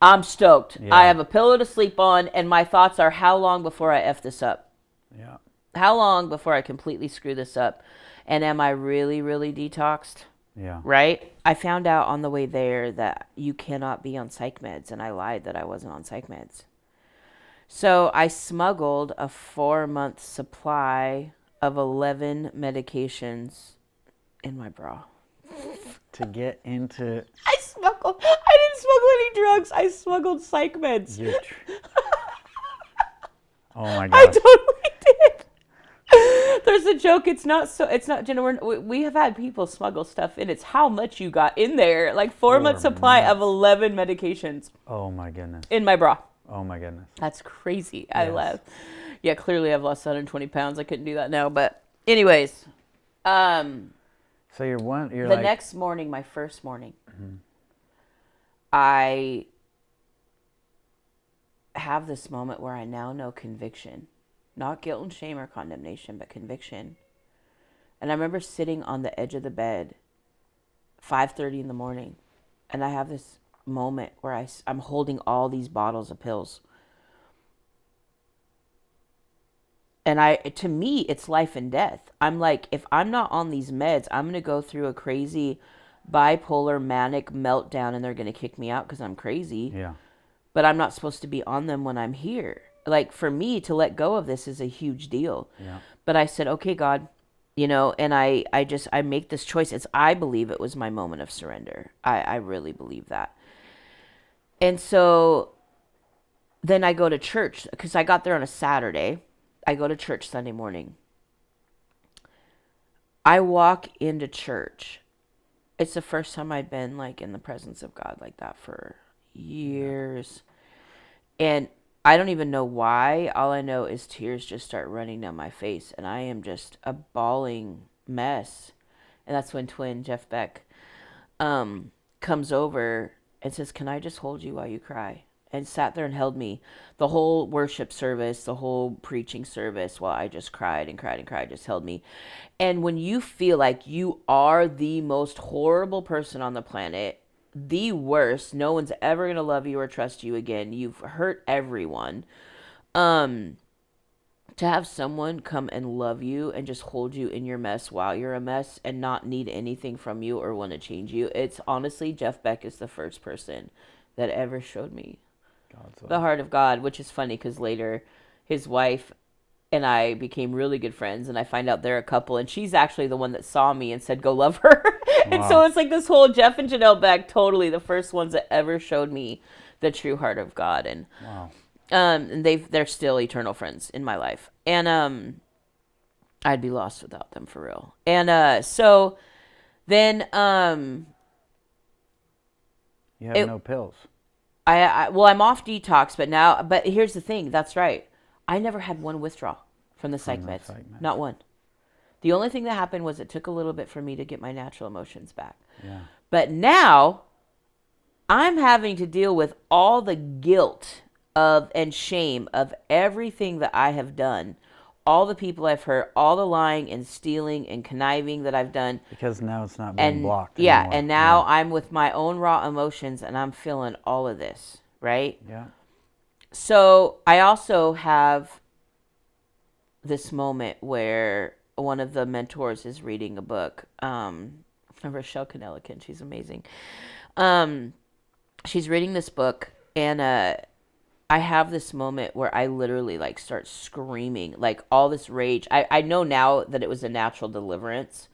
I'm stoked. Yeah. I have a pillow to sleep on, and my thoughts are, how long before I F this up? Yeah. How long before I completely screw this up? And am I really, really detoxed? Yeah. Right? I found out on the way there that you cannot be on psych meds, and I lied that I wasn't on psych meds. So I smuggled a 4-month supply of 11 medications in my bra. To get into... I didn't smuggle any drugs. I smuggled psych meds. Oh my I gosh. totally did. There's a joke. It's not, Jenna, we have had people smuggle stuff in. It's how much you got in there. Like 4-month supply of 11 medications. Oh my goodness. In my bra. Oh my goodness. That's crazy. Yes. I laugh. Yeah, clearly I've lost 120 pounds. I couldn't do that now. But anyways. So the next morning, my first morning, I have this moment where I now know conviction. Not guilt and shame or condemnation, but conviction. And I remember sitting on the edge of the bed, 5:30 in the morning, and I have this moment where I'm holding all these bottles of pills. And to me, it's life and death. I'm like, if I'm not on these meds, I'm going to go through a crazy bipolar manic meltdown and they're going to kick me out because I'm crazy. Yeah. But I'm not supposed to be on them when I'm here. Like, for me to let go of this is a huge deal. Yeah. But I said, okay, God, and I make this choice. I believe it was my moment of surrender. I really believe that. And so then I go to church because I got there on a Saturday. I go to church Sunday morning. I walk into church. It's the first time I'd been like in the presence of God like that for years. And I don't even know why. All I know is tears just start running down my face and I am just a bawling mess. And that's when twin Jeff Beck comes over and says, "Can I just hold you while you cry?" And sat there and held me the whole worship service, the whole preaching service, while I just cried and cried and cried, just held me. And when you feel like you are the most horrible person on the planet, the worst, no one's ever going to love you or trust you again, you've hurt everyone, to have someone come and love you and just hold you in your mess while you're a mess and not need anything from you or want to change you, it's honestly, Jeff Beck is the first person that ever showed me the heart of God, which is funny because later his wife and I became really good friends and I find out they're a couple and she's actually the one that saw me and said, "Go love her." Wow. And so it's like this whole Jeff and Janelle Beck, totally the first ones that ever showed me the true heart of God. And wow. And they're still eternal friends in my life. And I'd be lost without them for real. And so then you have no pills. Well, I'm off detox, but here's the thing. That's right. I never had one withdrawal from the psych meds. Not one. The only thing that happened was it took a little bit for me to get my natural emotions back. Yeah. But now I'm having to deal with all the guilt and shame of everything that I have done, all the people I've hurt, all the lying and stealing and conniving that I've done. Because now it's not being blocked anymore. Yeah, and now I'm with my own raw emotions and I'm feeling all of this, right? Yeah. So I also have this moment where one of the mentors is reading a book. Rochelle Canelican, she's amazing. She's reading this book and I have this moment where I literally like start screaming, like all this rage. I know now that it was a natural deliverance.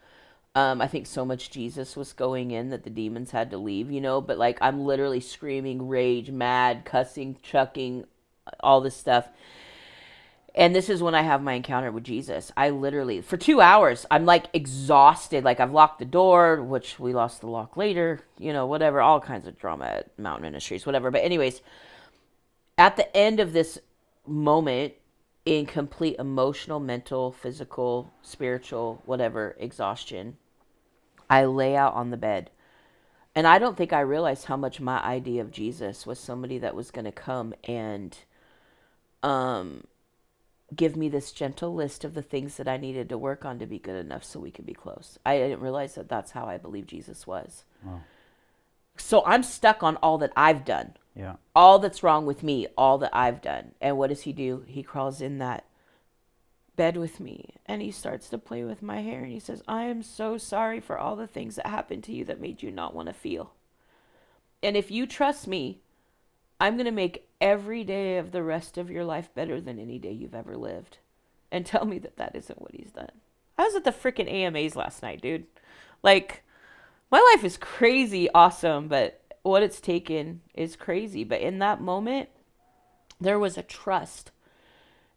I think so much Jesus was going in that the demons had to leave, but like I'm literally screaming, rage, mad, cussing, chucking, all this stuff. And this is when I have my encounter with Jesus. I literally, for 2 hours, I'm like exhausted. Like I've locked the door, which we lost the lock later, whatever, all kinds of drama at Mountain Ministries, whatever. But anyways, at the end of this moment, in complete emotional, mental, physical, spiritual, whatever, exhaustion, I lay out on the bed. And I don't think I realized how much my idea of Jesus was somebody that was going to come and give me this gentle list of the things that I needed to work on to be good enough so we could be close. I didn't realize that that's how I believe Jesus was. Wow. So I'm stuck on all that I've done. Yeah. All that's wrong with me, all that I've done. And what does he do? He crawls in that bed with me and he starts to play with my hair and he says, I am so sorry for all the things that happened to you that made you not want to feel. And if you trust me, I'm going to make every day of the rest of your life better than any day you've ever lived. And tell me that that isn't what he's done. I was at the freaking AMAs last night, dude. Like, my life is crazy awesome, but what it's taken is crazy. But in that moment, there was a trust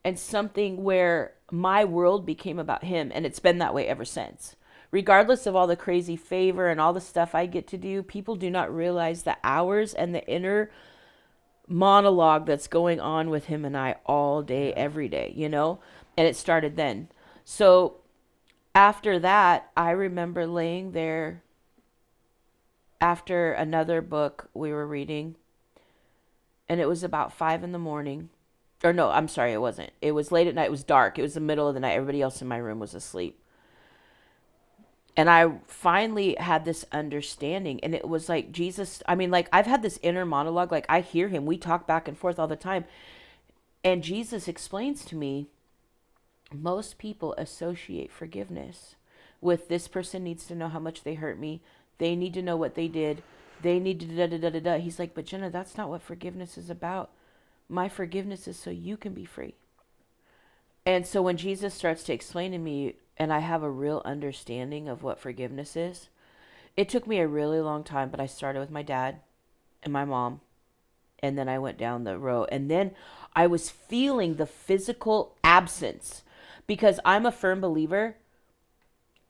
and something where my world became about him. And it's been that way ever since. Regardless of all the crazy favor and all the stuff I get to do, people do not realize the hours and the inner monologue that's going on with him and I all day, every day, you know? And it started then. So after that, I remember laying there after another book we were reading, and it was about 5 a.m. Or no, I'm sorry, it wasn't. It was late at night. It was dark. It was the middle of the night. Everybody else in my room was asleep. And I finally had this understanding, and it was like Jesus, I mean, like I've had this inner monologue, like I hear him, we talk back and forth all the time. And Jesus explains to me, most people associate forgiveness with this person needs to know how much they hurt me. They need to know what they did. They need to da da da da da. He's like, but Jenna, that's not what forgiveness is about. My forgiveness is so you can be free. And so when Jesus starts to explain to me, and I have a real understanding of what forgiveness is, it took me a really long time, but I started with my dad and my mom, and then I went down the road, and then I was feeling the physical absence, because I'm a firm believer.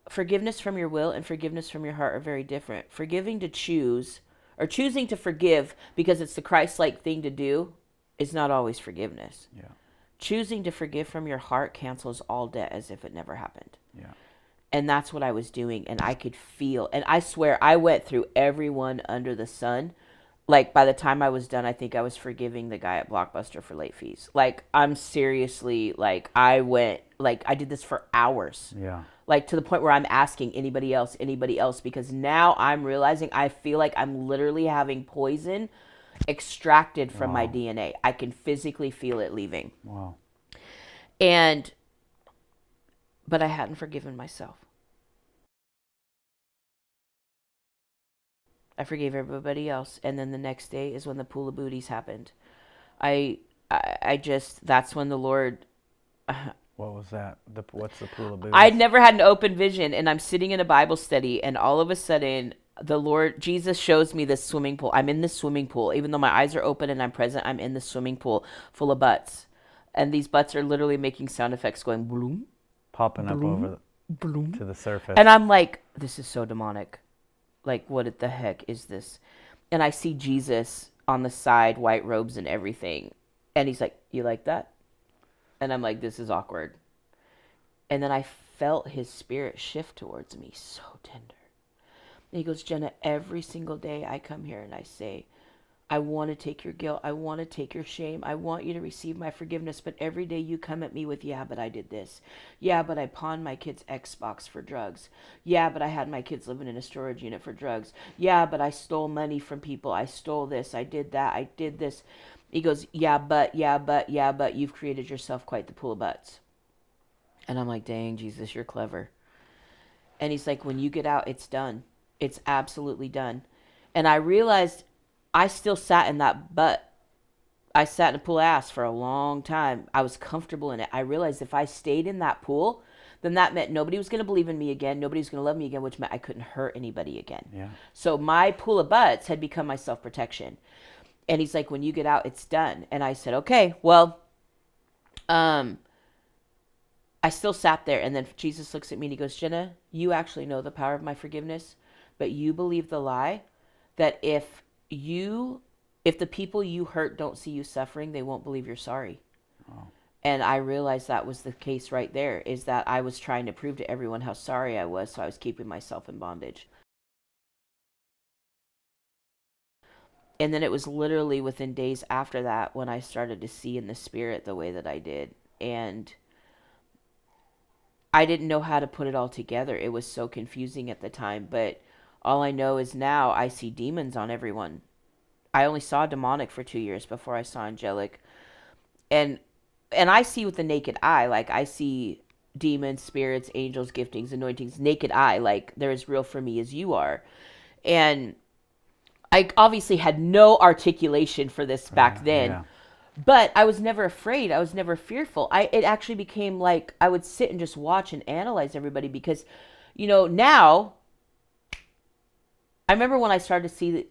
Forgiveness from your will and forgiveness from your heart are very different. Forgiving to choose, or choosing to forgive because it's the Christ-like thing to do, is not always forgiveness. Yeah. Choosing to forgive from your heart cancels all debt as if it never happened. Yeah. And that's what I was doing. And I could feel, and I swear I went through everyone under the sun. Like by the time I was done, I think I was forgiving the guy at Blockbuster for late fees. Like I'm seriously, like I did this for hours. Yeah. Like to the point where I'm asking anybody else, because now I'm realizing I feel like I'm literally having poison extracted from my DNA. I can physically feel it leaving. Wow. But I hadn't forgiven myself. I forgave everybody else, and then the next day is when the pool of booties happened. I just, that's when the Lord. What was that? What's the pool of booties? I'd never had an open vision, and I'm sitting in a Bible study, and all of a sudden, the Lord, Jesus shows me this swimming pool. I'm in this swimming pool. Even though my eyes are open and I'm present, I'm in this swimming pool full of butts. And these butts are literally making sound effects going bloom. Popping bloom, up over bloom. To the surface. And I'm like, this is so demonic. Like, what the heck is this? And I see Jesus on the side, white robes and everything. And he's like, you like that? And I'm like, this is awkward. And then I felt his spirit shift towards me, so tender. And he goes, Jenna, every single day I come here and I say, I want to take your guilt. I want to take your shame. I want you to receive my forgiveness. But every day you come at me with, yeah, but I did this. Yeah, but I pawned my kid's Xbox for drugs. Yeah, but I had my kids living in a storage unit for drugs. Yeah, but I stole money from people. I stole this. I did that. I did this. He goes, yeah, but you've created yourself quite the pool of butts. And I'm like, dang, Jesus, you're clever. And he's like, when you get out, it's done. It's absolutely done. And I realized I still sat in that butt. I sat in a pool of ass for a long time. I was comfortable in it. I realized if I stayed in that pool, then that meant nobody was going to believe in me again. Nobody was going to love me again, which meant I couldn't hurt anybody again. Yeah. So my pool of butts had become my self-protection. And he's like, when you get out, it's done. And I said, okay, well, I still sat there. And then Jesus looks at me and he goes, Jenna, you actually know the power of my forgiveness, but you believe the lie that if the people you hurt don't see you suffering, they won't believe you're sorry. Oh. And I realized that was the case right there, is that I was trying to prove to everyone how sorry I was, so I was keeping myself in bondage. And then it was literally within days after that when I started to see in the spirit the way that I did. And I didn't know how to put it all together. It was so confusing at the time, but all I know is now I see demons on everyone. I only saw demonic for 2 years before I saw angelic. And I see with the naked eye, like I see demons, spirits, angels, giftings, anointings, naked eye, like they're as real for me as you are. And I obviously had no articulation for this back then. Yeah. But I was never afraid. I was never fearful. It actually became like I would sit and just watch and analyze everybody because, now I remember when I started to see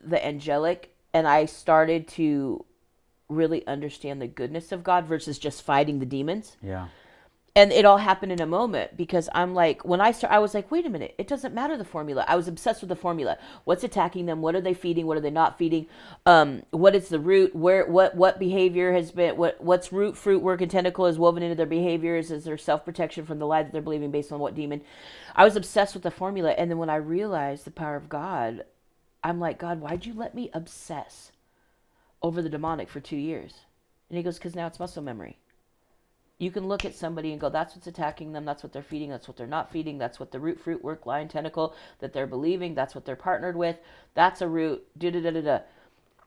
the angelic and I started to really understand the goodness of God versus just fighting the demons. Yeah. And it all happened in a moment because I'm like, when I was like, wait a minute, it doesn't matter the formula. I was obsessed with the formula. What's attacking them? What are they feeding? What are they not feeding? What is the root? What behavior has been, what's root, fruit, work, and tentacle is woven into their behaviors? Is there self-protection from the lie that they're believing based on what demon? I was obsessed with the formula. And then when I realized the power of God, I'm like, God, why'd you let me obsess over the demonic for 2 years? And he goes, because now it's muscle memory. You can look at somebody and go, that's what's attacking them. That's what they're feeding. That's what they're not feeding. That's what the root, fruit, work, lie, and tentacle that they're believing. That's what they're partnered with. That's a root. Da-da-da-da-da.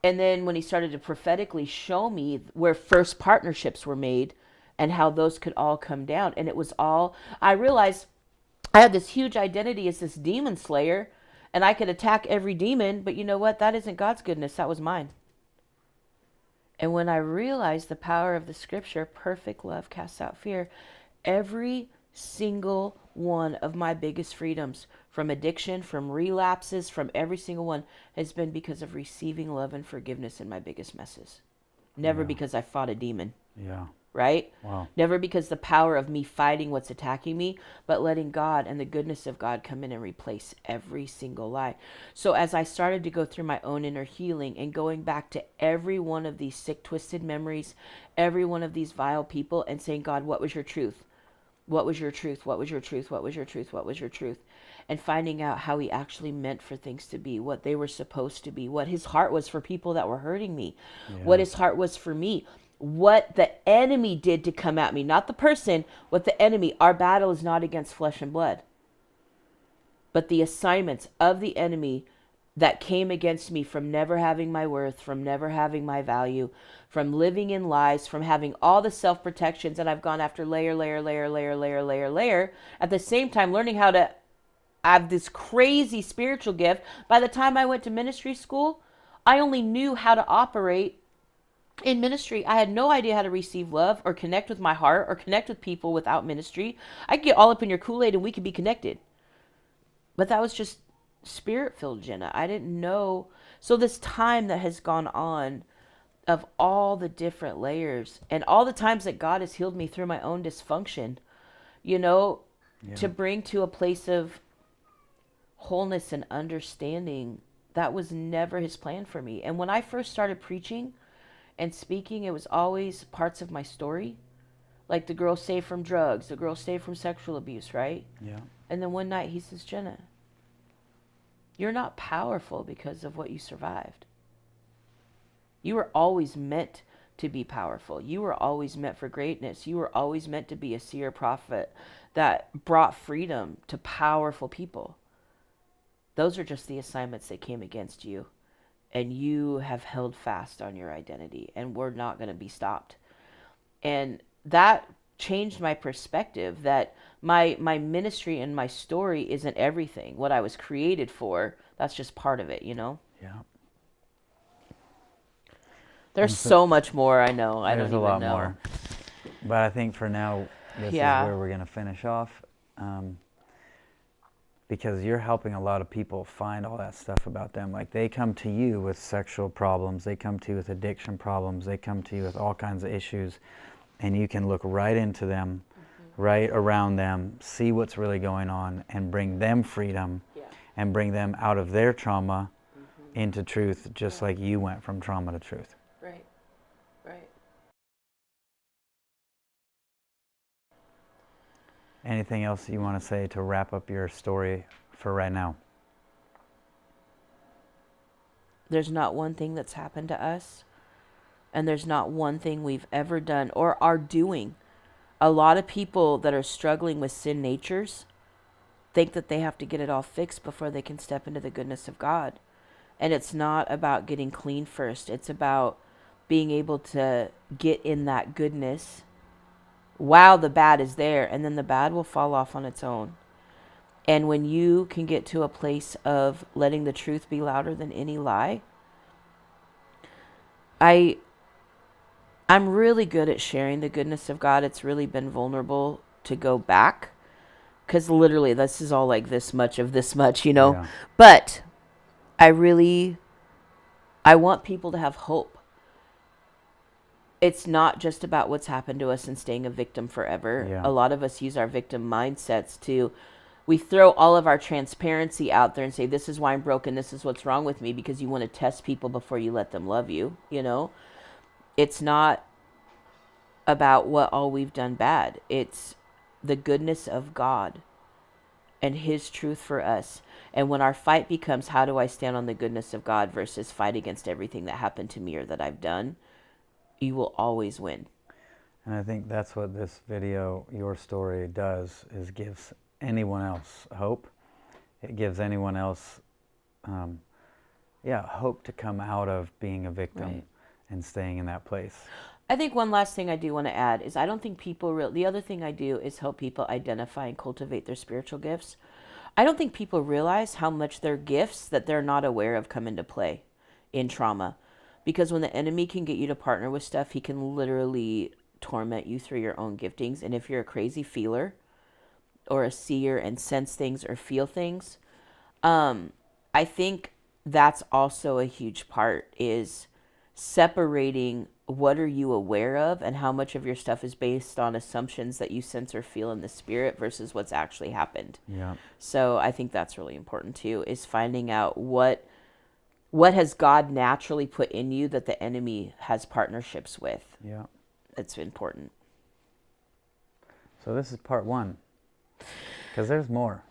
And then when he started to prophetically show me where first partnerships were made and how those could all come down. And it was all, I realized I had this huge identity as this demon slayer and I could attack every demon. But you know what? That isn't God's goodness. That was mine. And when I realized the power of the scripture, perfect love casts out fear, every single one of my biggest freedoms from addiction, from relapses, from every single one has been because of receiving love and forgiveness in my biggest messes. Never because I fought a demon. Yeah. Right? Wow. Never because the power of me fighting what's attacking me, but letting God and the goodness of God come in and replace every single lie. So as I started to go through my own inner healing and going back to every one of these sick, twisted memories, every one of these vile people and saying, God, what was your truth? What was your truth? What was your truth? What was your truth? What was your truth? And finding out how he actually meant for things to be, what they were supposed to be, what his heart was for people that were hurting me, what his heart was for me. What the enemy did to come at me, not the person, what the enemy, our battle is not against flesh and blood, but the assignments of the enemy that came against me from never having my worth, from never having my value, from living in lies, from having all the self-protections, and I've gone after layer, at the same time learning how to have this crazy spiritual gift. By the time I went to ministry school, I only knew how to operate in ministry. I had no idea how to receive love or connect with my heart or connect with people without ministry. I could get all up in your Kool-Aid and we could be connected. But that was just spirit-filled, Jenna. I didn't know. So this time that has gone on of all the different layers and all the times that God has healed me through my own dysfunction, to bring to a place of wholeness and understanding, that was never his plan for me. And when I first started preaching and speaking, it was always parts of my story. Like the girl saved from drugs, the girl saved from sexual abuse, right? Yeah. And then one night he says, Jenna, you're not powerful because of what you survived. You were always meant to be powerful. You were always meant for greatness. You were always meant to be a seer prophet that brought freedom to powerful people. Those are just the assignments that came against you. And you have held fast on your identity, and we're not going to be stopped. And that changed my perspective that my ministry and my story isn't everything. What I was created for, that's just part of it, Yeah. There's so much more, I know. I don't even know. There's a lot more. But I think for now, this is where we're going to finish off. Because you're helping a lot of people find all that stuff about them. Like they come to you with sexual problems, they come to you with addiction problems, they come to you with all kinds of issues, and you can look right into them, right around them, see what's really going on, and bring them freedom, and bring them out of their trauma into truth, just like you went from trauma to truth. Right. Anything else you want to say to wrap up your story for right now? There's not one thing that's happened to us, and there's not one thing we've ever done or are doing. A lot of people that are struggling with sin natures think that they have to get it all fixed before they can step into the goodness of God. And it's not about getting clean first. It's about being able to get in that goodness while the bad is there, and then the bad will fall off on its own. And when you can get to a place of letting the truth be louder than any lie, I'm really good at sharing the goodness of God. It's really been vulnerable to go back, because literally this is all like this much of this much, you know. Yeah. But I want people to have hope. It's not just about what's happened to us and staying a victim forever. Yeah. A lot of us use our victim mindsets we throw all of our transparency out there and say, this is why I'm broken, this is what's wrong with me, because you want to test people before you let them love you, you know? It's not about what all we've done bad. It's the goodness of God and his truth for us. And when our fight becomes, how do I stand on the goodness of God versus fight against everything that happened to me or that I've done, you will always win. And I think that's what this video, your story, does, is gives anyone else hope. It gives anyone else, hope to come out of being a victim, right, and staying in that place. I think one last thing I do want to add is I don't think the other thing I do is help people identify and cultivate their spiritual gifts. I don't think people realize how much their gifts that they're not aware of come into play in trauma. Because when the enemy can get you to partner with stuff, he can literally torment you through your own giftings. And if you're a crazy feeler or a seer and sense things or feel things, I think that's also a huge part, is separating what are you aware of and how much of your stuff is based on assumptions that you sense or feel in the spirit versus what's actually happened. Yeah. So I think that's really important too, is finding out what has God naturally put in you that the enemy has partnerships with. Yeah. It's important. So this is part 1, because there's more.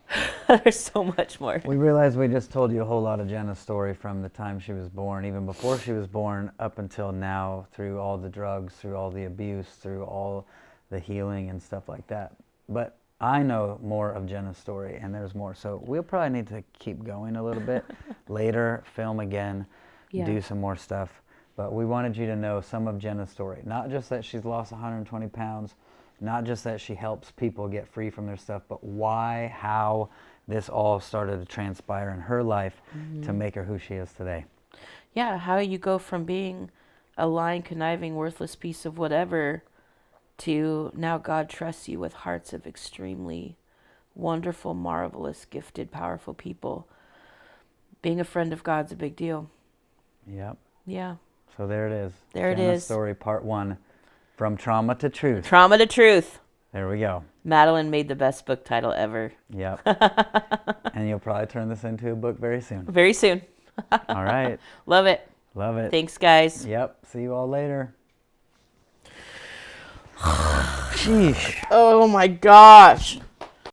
There's so much more. We realized we just told you a whole lot of Jenna's story from the time she was born, even before she was born, up until now, through all the drugs, through all the abuse, through all the healing and stuff like that. But I know more of Jenna's story, and there's more. So we'll probably need to keep going a little bit later, film again, do some more stuff. But we wanted you to know some of Jenna's story. Not just that she's lost 120 pounds, not just that she helps people get free from their stuff, but why, how this all started to transpire in her life to make her who she is today. Yeah, how you go from being a lying, conniving, worthless piece of whatever to now God trusts you with hearts of extremely wonderful, marvelous, gifted, powerful people. Being a friend of God's a big deal. Yep. Yeah. So there it is. There Jenna's it is. Story, part 1, From Trauma to Truth. Trauma to Truth. There we go. Madeline made the best book title ever. Yep. And you'll probably turn this into a book very soon. Very soon. All right. Love it. Love it. Thanks, guys. Yep. See you all later. Sheesh. Oh, my gosh.